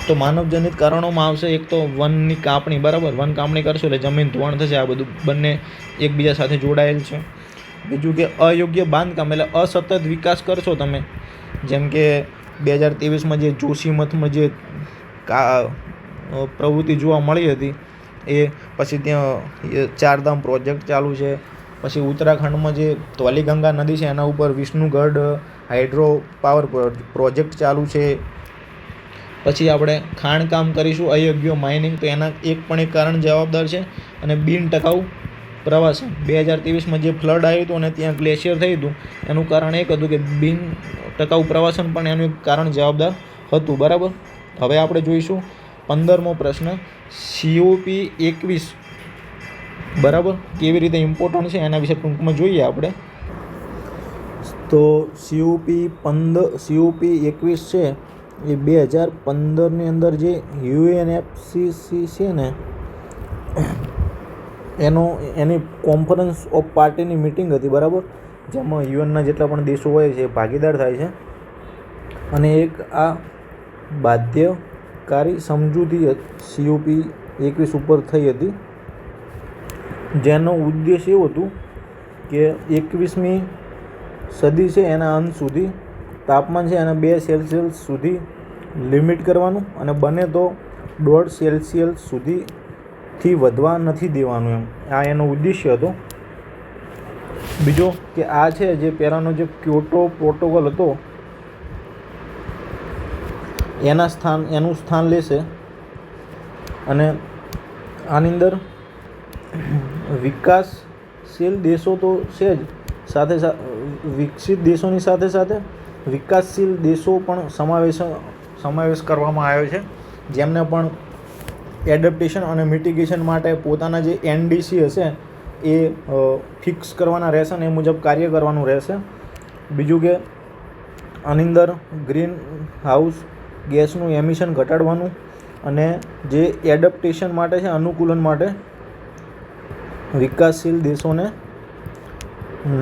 તો માનવજનિત કારણોમાં આવશે એક તો વનની કાપણી, બરાબર. વન કાપણી કરશો એટલે જમીન ધોવાણ થશે. આ બધું બંને એકબીજા સાથે જોડાયેલ છે. બીજું કે અયોગ્ય બાંધકામ, એટલે અસતત વિકાસ કરશો તમે, જેમ કે 2023માં જે જોશીમઠમાં જે પ્રવૃત્તિ જોવા મળી હતી એ, પછી ત્યાં ચારધામ પ્રોજેક્ટ ચાલુ છે, પછી ઉત્તરાખંડમાં જે ધૌલીગંગા નદી છે એના ઉપર વિષ્ણુગઢ હાઇડ્રો પાવર પ્રોજેક્ટ ચાલુ છે. પછી આપણે ખાણકામ કરીશું અયોગ્ય માઇનિંગ, તો એના એક કારણ જવાબદાર છે. અને બિનટકાઉ પ્રવાસન, 2023માં જે ફ્લડ આવ્યું હતું અને ત્યાં ગ્લેશિયર થયું હતું એનું કારણ એક હતું કે બિનટકાઉ પ્રવાસન પણ એનું એક કારણ જવાબદાર હતું, બરાબર. હવે આપણે જોઈશું 15મો પ્રશ્ન, COP21 બરાબર કેવી રીતે ઇમ્પોર્ટન્ટ છે એના વિશે ટૂંકમાં જોઈએ આપણે. તો COP21 છે એ 2015ની અંદર જે UNFCCC છે ને એની કોન્ફરન્સ ઓફ પાર્ટીની મિટિંગ હતી, બરાબર, જેમાં યુએનના જેટલા પણ દેશો હોય છે ભાગીદાર થાય છે. અને એક આ બાધ્યકારી સમજૂતી COP21 ઉપર થઈ હતી, જેનો ઉદ્દેશ એવું હતું કે 21મી સદી છે એના અંત સુધી તાપમાન છે એના 2 સેલ્સિયસ સુધી લિમિટ કરવાનું અને બને તો 1.5 સેલ્સિયસ સુધીથી વધવા નથી દેવાનું, એમ આ એનો ઉદ્દેશ્ય હતો. બીજો કે આ છે જે પહેલાંનો જે ક્યોટો પ્રોટોકોલ હતો એનું સ્થાન લેશે. અને આની અંદર વિકાસશીલ દેશો તો છે જ, સાથે વિકસિત દેશોની સાથે સાથે વિકાસશીલ દેશો પણ સમાવેશ કરવામાં આવ્યો છે, જેમને પણ એડપ્ટેશન અને મિટિગેશન માટે પોતાના જે NDC હશે એ ફિક્સ કરવાના રહેશે અને એ મુજબ કાર્ય કરવાનું રહેશે. બીજું કે આની અંદર ગ્રીન હાઉસ ગેસનું એમિશન ઘટાડવાનું અને જે એડપ્ટેશન માટે છે અનુકૂલન માટે વિકાસશીલ દેશોને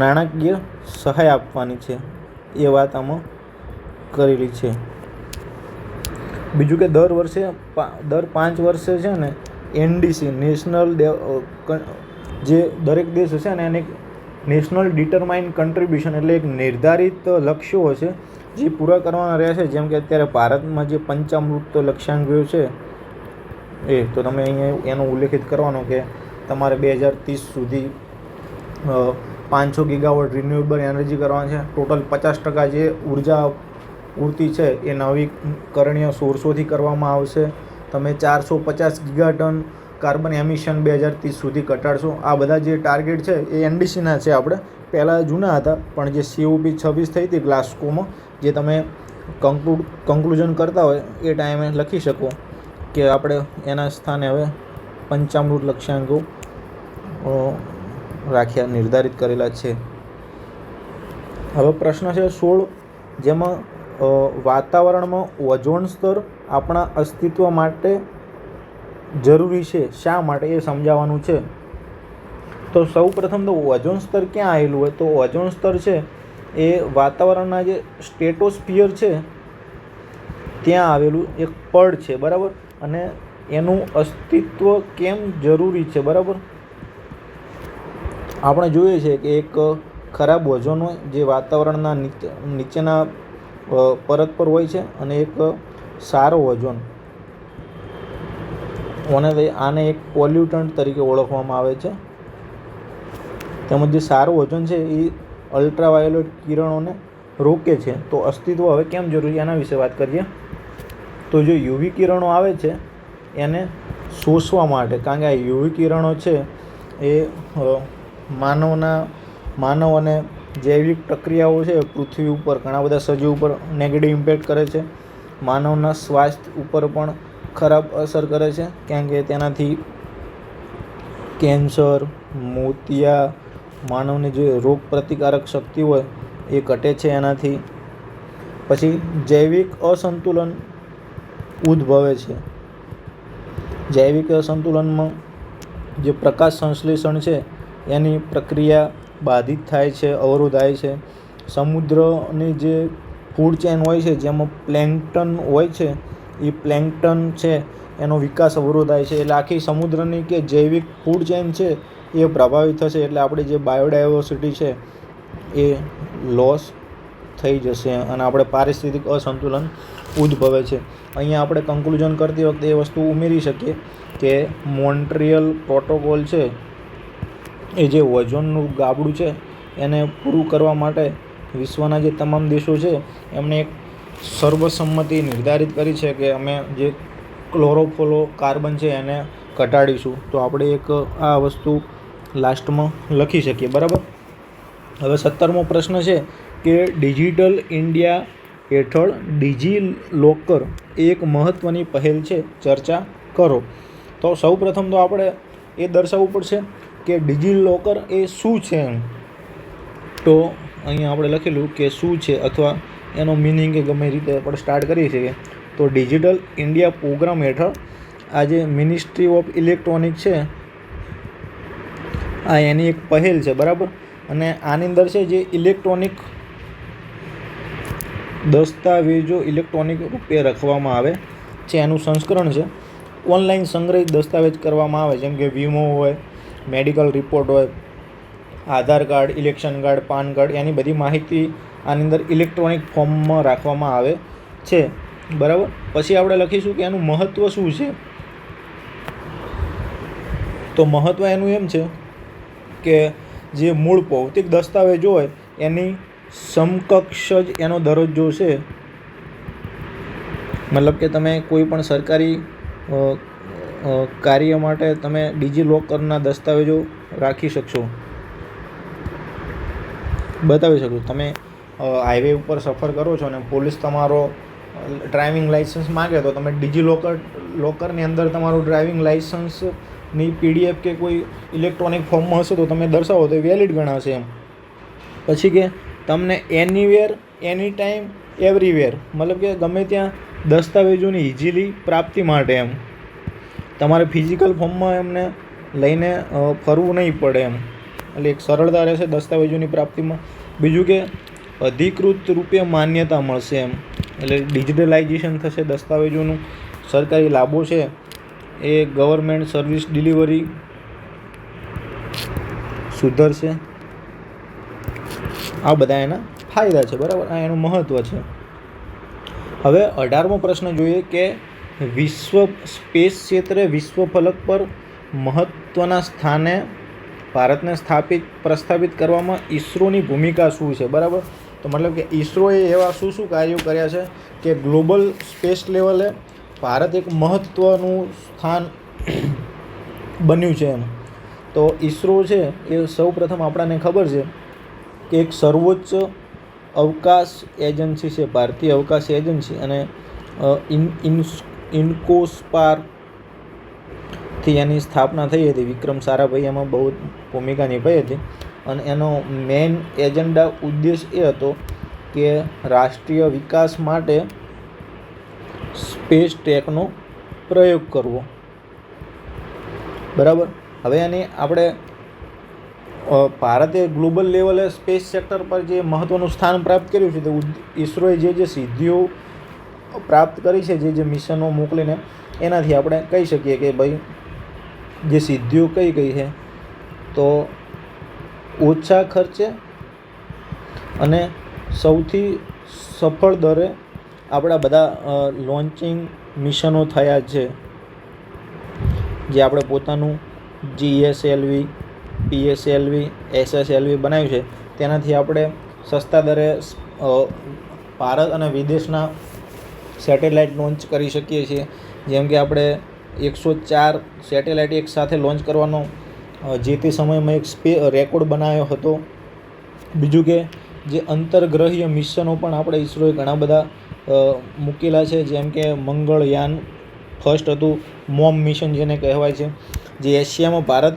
નાણાકીય સહાય આપવાની છે, એ વાત આમાં કરેલી છે. બીજું કે દર 5 વર્ષે છે ને NDC નેશનલ જે દરેક દેશ હશે ને એને નેશનલ ડિટરમાઇન્ડ કન્ટ્રીબ્યુશન એટલે એક નિર્ધારિત લક્ષ્યો હશે જે પૂરા કરવાના રહેશે. જેમ કે અત્યારે ભારતમાં જે પંચામૃત લક્ષ્યાંક છે એ તો તમે અહીંયા એનો ઉલ્લેખિત કરવાનો કે તમારે 2030 સુધી 500 ગીગાવોટ રિન્યુએબલ એનર્જી કરવાની છે. ટોટલ 50% જે ઉર્જા પૂર્તિ છે એ નવીકરણીય સોર્સોથી કરવામાં આવશે. તમે 450 ગીગાટન કાર્બન એમિશન 2030 સુધી ઘટાડશો. આ બધા જે ટાર્ગેટ છે એ NDCના છે. આપણે પહેલાં જૂના હતા પણ જે COP26 થઈ હતી ગ્લાસ્કોમાં, જે તમે કન્ક્લુઝન કરતા હોય એ ટાઈમે લખી શકો કે આપણે એના સ્થાને હવે પંચામૃત લક્ષ્યાંકો રાખ્યા, નિર્ધારિત કરેલા છે. હવે પ્રશ્ન છે 16, જેમાં વાતાવરણમાં ઓઝોન સ્તર આપણા અસ્તિત્વ માટે જરૂરી છે, શા માટે એ સમજાવવાનું છે. તો સૌ પ્રથમ તો ઓઝોન સ્તર ક્યાં આવેલું હોય, તો ઓઝોન સ્તર છે એ વાતાવરણના જે સ્ટેટોસ્ફિયર છે ત્યાં આવેલું એક પડ છે, બરાબર. અને એનું અસ્તિત્વ કેમ જરૂરી છે, બરાબર. આપણે જોઈએ છે કે એક ખરાબ ઓઝોન હોય જે વાતાવરણના નીચેના પરત પર હોય છે અને એક સારો ઓઝોન, આને એક પોલ્યુટન્ટ તરીકે ઓળખવામાં આવે છે. તેમજ જે સારો ઓઝોન છે એ અલ્ટ્રાવાયોલેટ કિરણોને રોકે છે. તો અસ્તિત્વ હવે કેમ જરૂરી એના વિશે વાત કરીએ. તો જો UV કિરણો આવે છે એને શોષવા માટે, કારણ કે આ UV કિરણો છે એ માનવ અને જૈવિક પ્રક્રિયાઓ છે પૃથ્વી ઉપર ઘણા બધા સજીવ ઉપર નેગેટિવ ઇમ્પેક્ટ કરે છે. માનવના સ્વાસ્થ્ય ઉપર પણ ખરાબ અસર કરે છે, કારણ કે તેનાથી કેન્સર, મોતિયા, માનવની જે રોગ પ્રતિકારક શક્તિ હોય એ ઘટે છે એનાથી. પછી જૈવિક અસંતુલન ઉદ્ભવે છે. જૈવિક અસંતુલનમાં જે પ્રકાશ સંશ્લેષણ છે એની પ્રક્રિયા બાધિત થાય છે, અવરોધાય છે. સમુદ્રની જે ફૂડ ચેન હોય છે જેમાં પ્લેન્કટન હોય છે, એ પ્લેન્કટન છે એનો વિકાસ અવરોધાય છે. એટલે આખી સમુદ્રની કે જૈવિક ફૂડ ચેન છે એ પ્રભાવિત થશે. એટલે આપણી જે બાયોડાયવર્સિટી છે એ લોસ થઈ જશે અને આપણે પારિસ્થિતિક અસંતુલન ઉદ્ભવે છે. અહીંયા આપણે કન્ક્લુઝન કરતી વખતે એ વસ્તુ ઉમેરી શકીએ કે મોન્ટ્રિયલ પ્રોટોકોલ છે એ જે ઓઝોનનું ગાબડું છે એને પૂરું કરવા માટે વિશ્વના જે તમામ દેશો છે એમણે એક સર્વસંમતિ નિર્ધારિત કરી છે કે અમે જે ક્લોરોફ્લોરો કાર્બન છે એને ઘટાડીશું. તો આપણે એક આ વસ્તુ લાસ્ટમાં લખી શકીએ. બરાબર. હવે 17મો પ્રશ્ન છે કે ડિજિટલ ઇન્ડિયા હેઠળ ડિજીલોકર એક મહત્ત્વની પહેલ છે, ચર્ચા કરો. તો સૌ પ્રથમ તો આપણે એ દર્શાવવું પડશે કે ડિજીલોકર એ શું છે એમ. તો અહીંયા આપણે લખેલું કે શું છે અથવા એનો મિનિંગ કે ગમે રીતે આપણે સ્ટાર્ટ કરી શકીએ. તો ડિજિટલ ઇન્ડિયા પ્રોગ્રામ હેઠળ આ જે મિનિસ્ટ્રી ઓફ ઇલેક્ટ્રોનિક છે આ એની એક પહેલ છે. બરાબર. અને આની અંદર છે જે ઇલેક્ટ્રોનિક દસ્તાવેજો ઇલેક્ટ્રોનિક રૂપે રાખવામાં આવે છે એનું સંસ્કરણ છે. ઓનલાઈન સંગ્રહિત દસ્તાવેજ કરવામાં આવે, જેમ કે વીમો હોય, મેડિકલ રિપોર્ટ હોય, Aadhaar card, election card, PAN card, એની બધી માહિતી આની અંદર ઇલેક્ટ્રોનિક ફોર્મમાં રાખવામાં આવે છે. બરાબર. પછી આપણે લખીશું કે એનું મહત્ત્વ શું છે. તો મહત્ત્વ એનું એમ છે કે જે મૂળ ભૌતિક દસ્તાવેજો હોય એની સમકક્ષ જ એનો દરજ્જો છે. મતલબ કે તમે કોઈ પણ સરકારી કાર્ય માટે તમે ડિજીલોકરના દસ્તાવેજો રાખી શકશો, બતાવી શકશો. તમે હાઈવે ઉપર સફર કરો છો અને પોલીસ તમારો ડ્રાઇવિંગ લાઇસન્સ માગે તો તમે લોકરની અંદર તમારું ડ્રાઇવિંગ લાઇસન્સની PDF કે કોઈ ઇલેક્ટ્રોનિક ફોર્મમાં હશે તો તમે દર્શાવો તો વેલિડ ગણાશે એમ. પછી કે તમને એનીવેર, એની ટાઈમ, એવરીવેર, મતલબ કે ગમે ત્યાં દસ્તાવેજોની ઇઝીલી પ્રાપ્તિ માટે એમ. તમારે ફિઝિકલ ફોર્મમાં એમને લઈને ફરવું નહીં પડે એમ. એટલે એક સરળતા રહેશે દસ્તાવેજોની પ્રાપ્તિમાં. બીજું કે અધિકૃત રૂપે માન્યતા મળશે એમ. એટલે ડિજિટલાઇઝેશન થશે દસ્તાવેજોનું. સરકારી લાભો છે એ ગવર્મેન્ટ સર્વિસ ડિલિવરી સુધરશે. આ બધા એના ફાયદા છે. બરાબર. આ એનું મહત્ત્વ છે. હવે 18મો પ્રશ્ન જોઈએ કે વિશ્વ સ્પેસ ક્ષેત્રે વિશ્વ ફલક પર મહત્ત્વના સ્થાને ભારતને પ્રસ્થાપિત કરવામાં ઈસરોની ભૂમિકા શું છે. બરાબર. તો મતલબ કે ઈસરોએ એવા શું કાર્યો કર્યા છે કે ગ્લોબલ સ્પેસ લેવલે ભારત એક મહત્ત્વનું સ્થાન બન્યું છે એમ. તો ઈસરો છે એ સૌ પ્રથમ આપણને ખબર છે કે એક સર્વોચ્ચ અવકાશ એજન્સી છે, ભારતીય અવકાશ એજન્સી. અને ઇન્કોસ્પારથી એની સ્થાપના થઈ હતી. વિક્રમ સારાભાઈ એમાં બહુ ભૂમિકા નિભાઈ હતી. અને એનો મેઇન એજન્ડા ઉદ્દેશ એ હતો કે રાષ્ટ્રીય વિકાસ માટે સ્પેસ ટેકનો પ્રયોગ કરવો. બરાબર. હવે એની આપણે ભારતે ગ્લોબલ લેવલે સ્પેસ સેક્ટર પર જે મહત્ત્વનું સ્થાન પ્રાપ્ત કર્યું છે, તો ઈસરોએ જે સિદ્ધિઓ પ્રાપ્ત કરી છે, જે મિશનો મોકલીને, એનાથી આપણે કહી શકીએ કે ભાઈ જે સિદ્ધિઓ કઈ છે. તો ઓછા ખર્ચે અને સૌથી સફળ દરે આપણા બધા લોન્ચિંગ મિશનો થયા છે. જે આપણે પોતાનું GSLV, PSLV, SSLV બનાવ્યું છે, તેનાથી આપણે સસ્તા દરે ભારત અને વિદેશના સેટેલાઇટ લોન્ચ કરી શકીએ છીએ. જેમ કે આપણે 104 સેટેલાઇટ એક સાથે લોન્ચ કરવાનો જે તે સમયમાં એક રેકોર્ડ બનાવ્યો હતો. બીજું કે જે અંતરગ્રહીય મિશનો પણ આપણે ઈસરોએ ઘણા બધા મૂકેલા છે. જેમ કે મંગળયાન ફર્સ્ટ હતું મોમ મિશન જેને કહેવાય છે, જે એશિયામાં ભારત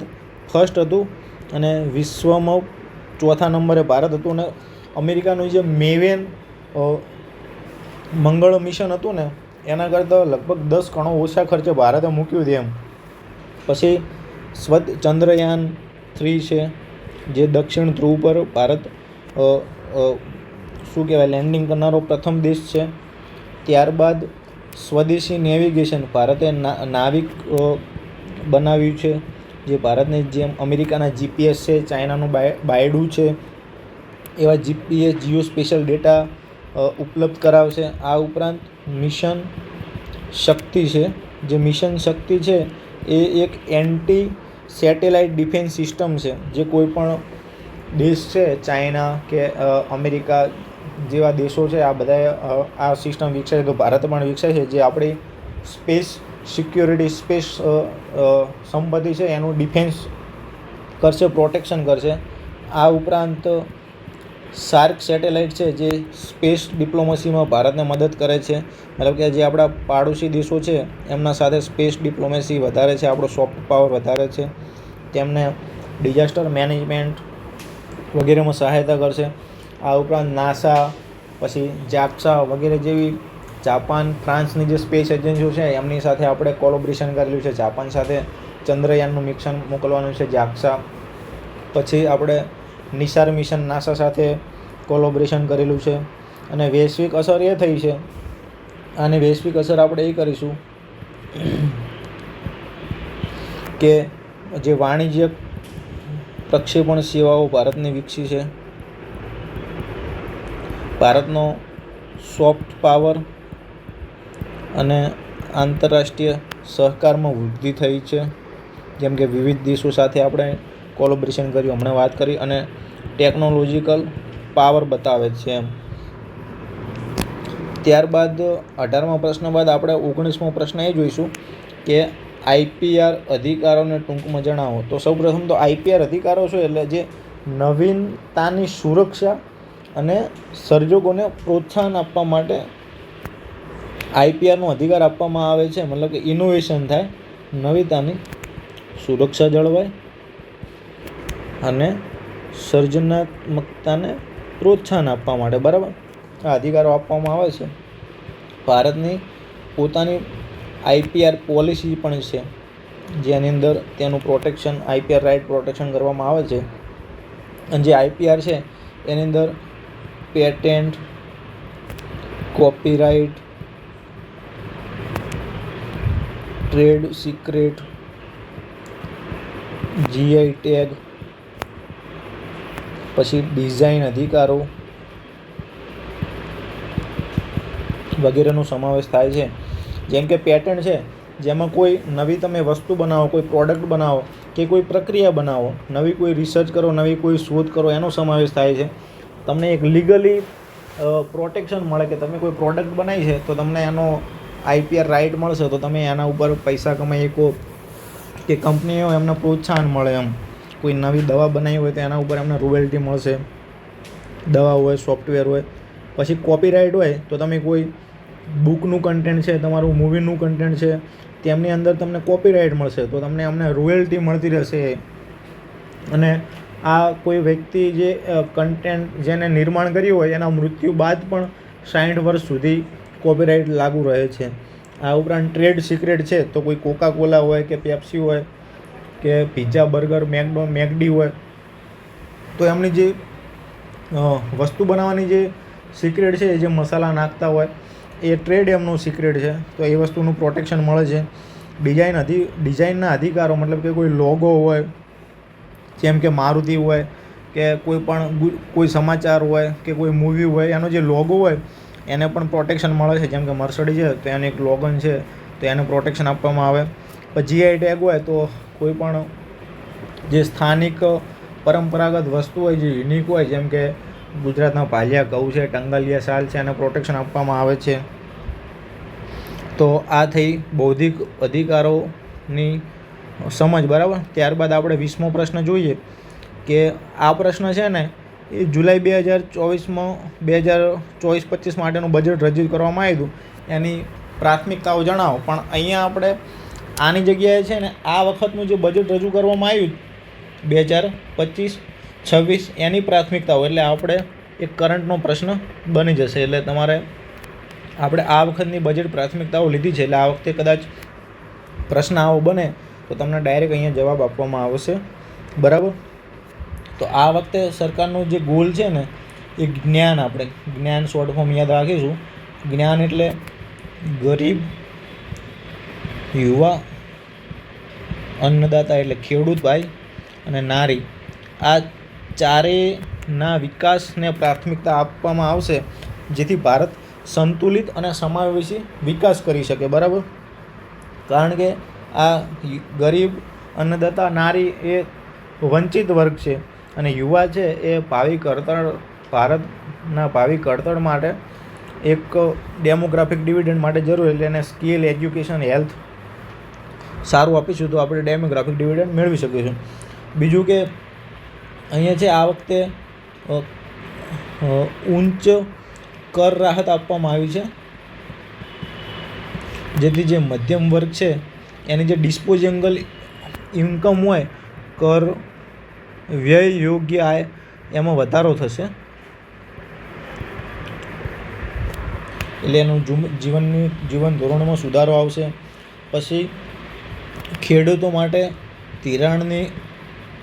ફર્સ્ટ હતું અને વિશ્વમાં ચોથા નંબરે ભારત હતું. અને અમેરિકાનું જે મેવેન મંગળ મિશન હતું ને એના કરતાં લગભગ 10 ગણો ઓછા ખર્ચે ભારતે મૂક્યું હતું એમ. પછી ચંદ્રયાન 3 છે, જે દક્ષિણ ધ્રુવ પર ભારત શું કહેવાય લેન્ડિંગ કરનારો પ્રથમ દેશ છે. ત્યારબાદ સ્વદેશી નેવિગેશન, ભારતે નાવિક બનાવ્યું છે, જે ભારતની જેમ અમેરિકાના GPS છે, ચાઇનાનું બાયડુ છે, એવા GPS જીઓ સ્પેશિયલ ડેટા ઉપલબ્ધ કરાવશે. આ ઉપરાંત મિશન શક્તિ છે, જે મિશન શક્તિ છે એ એક એન્ટી સેટેલાઇટ ડિફેન્સ સિસ્ટમ છે, જે કોઈ પણ દેશ છે ચાઇના કે અમેરિકા જેવા દેશો છે આ બધાએ આ સિસ્ટમ વિકસાવી, તો ભારત પણ વિકસાય છે, જે આપણી સ્પેસ સિક્યોરિટી સ્પેસ સંપત્તિ છે એનું ડિફેન્સ કરશે, પ્રોટેક્શન કરશે. આ ઉપરાંત શાર્ક સેટેલાઇટ છે, જે સ્પેસ ડિપ્લોમસીમાં ભારતને મદદ કરે છે. મતલબ કે જે આપણા પાડોશી દેશો છે એમના સાથે સ્પેસ ડિપ્લોમેસી વધારે છે, આપણો સોફ્ટ પાવર વધારે છે, તેમને ડિઝાસ્ટર મેનેજમેન્ટ વગેરેમાં સહાયતા કરશે. આ ઉપરાંત નાસા, પછી જાક્સા વગેરે જેવી જાપાન ફ્રાન્સની જે સ્પેસ એજન્સીઓ છે એમની સાથે આપણે કોલોબ્રેશન કરેલું છે. જાપાન સાથે ચંદ્રયાનનું મિશન મોકલવાનું છે જાક્સા. પછી આપણે નિસાર મિશન નાસા સાથે કોલોબ્રેશન કરેલું છે. અને વૈશ્વિક અસર એ થઈ છે, અને વૈશ્વિક અસર આપણે એ કરીશું કે જે વાણિજ્યક પ્રક્ષેપણ સેવાઓ ભારતની વિકસી છે, ભારતનો સોફ્ટ પાવર અને આંતરરાષ્ટ્રીય સહકારમાં વૃદ્ધિ થઈ છે, જેમ કે વિવિધ દેશો સાથે આપણે કોલોબ્રેશન કર્યું, હમણાં વાત કરી, અને ટેકનોલોજીકલ પાવર બતાવે છે એમ. ત્યારબાદ 18મા પ્રશ્ન બાદ આપણે 19મો પ્રશ્ન એ જોઈશું કે IPR અધિકારોને ટૂંકમાં જણાવો. તો સૌપ્રથમ તો IPR અધિકારો છે એટલે જે નવીનતાની સુરક્ષા અને સર્જકોને પ્રોત્સાહન આપવા માટે IPRનો અધિકાર આપવામાં આવે છે. મતલબ કે ઇનોવેશન થાય, નવીનતાની સુરક્ષા જળવાય અને સર્જનાત્મકતાને પ્રોત્સાહન આપવા માટે, બરાબર, આ અધિકારો આપવામાં આવે છે. ભારતની પોતાની IPR પોલિસી પણ છે, જેની અંદર તેનું પ્રોટેક્શન IPR રાઇટ પ્રોટેક્શન કરવામાં આવે છે. અને જે IPR છે એની અંદર patent, copyright, trade secret, GI tag, પછી ડિઝાઇન અધિકારો વગેરેનો સમાવેશ થાય છે. જેમ કે પેટન્ટ છે, જેમાં કોઈ નવી તમે વસ્તુ બનાવો, કોઈ પ્રોડક્ટ બનાવો કે કોઈ પ્રક્રિયા બનાવો, નવી કોઈ રિસર્ચ કરો, નવી કોઈ શોધ કરો, એનો સમાવેશ થાય છે. તમને એક લીગલી પ્રોટેક્શન મળે કે તમે કોઈ પ્રોડક્ટ બનાવી છે તો તમને એનો IPR રાઇટ મળશે, તો તમે એના ઉપર પૈસા કમાઈ શકો, કે કંપનીઓ એમને પ્રોત્સાહન મળે એમ. કોઈ નવી દવા બનાવી હોય તો એના ઉપર એમને રોયલ્ટી મળશે, દવા હોય, સોફ્ટવેર હોય. પછી કોપીરાઇટ હોય તો તમે કોઈ બુકનું કન્ટેન્ટ છે, તમારું મૂવીનું કન્ટેન્ટ છે, તેમની અંદર તમને કોપીરાઇટ મળશે, તો તમને અમને રોયલ્ટી મળતી રહેશે. અને આ કોઈ વ્યક્તિ જે કન્ટેન્ટ જેને નિર્માણ કર્યું હોય એના મૃત્યુ બાદ પણ 60 વર્ષ સુધી કોપીરાઇટ લાગુ રહે છે. આ ઉપરાંત ટ્રેડ સિક્રેટ છે, તો કોઈ કોકા કોલા હોય કે પેપ્સી હોય કે પિઝા, બર્ગર, મેકડી હોય, તો એમની જે વસ્તુ બનાવવાની જે સિક્રેટ છે, જે મસાલા નાખતા હોય એ ટ્રેડ એમનો સિક્રેટ છે, તો એ વસ્તુનું પ્રોટેક્શન મળે છે. ડિઝાઇનના અધિકારો, મતલબ કે કોઈ લોગો હોય, જેમ કે મારુતિ હોય કે કોઈ સમાચાર હોય કે કોઈ મૂવી હોય, એનો જે લોગો હોય એને પણ પ્રોટેક્શન મળે છે. જેમ કે મર્સિડીઝ છે તો એનું એક લોગન છે, તો એને પ્રોટેક્શન આપવામાં આવે. પછી GI ટેગ હોય તો કોઈ પણ જે સ્થાનિક પરંપરાગત વસ્તુ હોય, જે યુનિક હોય, જેમ કે ગુજરાતના ભાલિયા ઘઉં છે, ટંગાલિયા શાલ છે, એને પ્રોટેક્શન આપવામાં આવે છે. તો આ થઈ બૌદ્ધિક અધિકારોની સમજ, બરાબર. ત્યારબાદ આપણે 20મો પ્રશ્ન જોઈએ કે આ પ્રશ્ન છે ને એ જુલાઈ 2024 માટેનું બજેટ રજૂ કરવામાં આવ્યું હતું, એની પ્રાથમિકતાઓ જણાવો. પણ અહીંયા આપણે આની જગ્યાએ છે ને આ વખતનું જે બજેટ રજૂ કરવામાં આવ્યું 2025-26 એની પ્રાથમિકતાઓ, એટલે આપણે એક કરંટનો પ્રશ્ન બની જશે. એટલે તમારે આપણે આ વખતની બજેટ પ્રાથમિકતાઓ લીધી છે, એટલે આ વખતે કદાચ પ્રશ્ન આવો બને તો તમને ડાયરેક્ટ અહીંયા જવાબ આપવામાં આવશે. બરાબર. તો આ વખતે સરકારનો જે ગોલ છે ને એ જ્ઞાન, આપણે જ્ઞાન શોર્ટ ફોર્મ યાદ રાખીશું. જ્ઞાન એટલે ગરીબ, યુવા, અન્નદાતા એટલે ખેડૂત ભાઈ અને નારી, આ ચારેયના વિકાસને પ્રાથમિકતા આપવામાં આવશે, જેથી ભારત સંતુલિત અને સમાવેશી વિકાસ કરી શકે. બરાબર. કારણ કે આ ગરીબ, અન્નદાતા, નારી એ વંચિત વર્ગ છે અને યુવા છે એ ભારતના ભાવિ ઘડતર માટે એક ડેમોગ્રાફિક ડિવિડન્ડ માટે જરૂર, એટલે એને સ્કિલ, એજ્યુકેશન, હેલ્થ સારું આપીશું તો આપણે ડેમોગ્રાફિક ડિવિડન્ડ મેળવી શકીશું. બીજું કે અહીંયા છે આ વખતે ઉચ્ચ કર રાહત આપવામાં આવી છે, જેથી જે મધ્યમ વર્ગ છે એની જે ડિસ્પોઝેબલ ઇન્કમ હોય, કર વ્યય યોગ્ય આય એમાં વધારો થશે, એટલે એનું જીવન ધોરણમાં સુધારો આવશે. પછી ખેડૂતો માટે ધિરાણની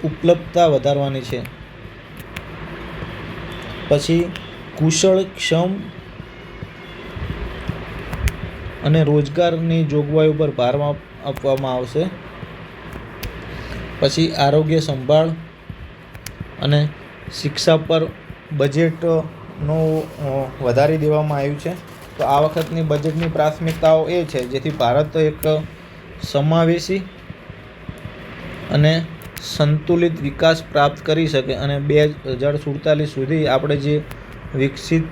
ઉપલબ્ધતા વધારવાની છે. પછી કુશળ, ક્ષમ અને રોજગારની જોગવાઈ ઉપર ભાર આપવામાં આવશે. પછી આરોગ્ય સંભાળ અને શિક્ષા પર બજેટનો વધારી દેવામાં આવ્યું છે. તો આ વખતની બજેટની પ્રાથમિકતાઓ એ છે જેથી ભારત એક સમાવેશી અને સંતુલિત વિકાસ પ્રાપ્ત કરી શકે અને 2047 સુધી આપણે જે વિકસિત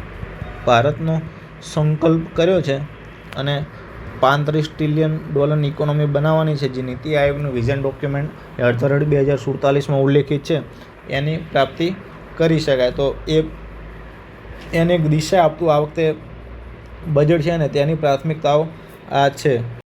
ભારતનો સંકલ્પ કર્યો છે અને $35 ટ્રિલિયન ઇકોનોમી બનાવવાની છે, જે નીતિ આયોગનું વિઝન ડોક્યુમેન્ટ 2047માં ઉલ્લેખિત છે, એની પ્રાપ્તિ કરી શકાય. તો એને એક દિશા આપતું આ વખતે બજેટ છે ને તેની પ્રાથમિકતાઓ આ છે.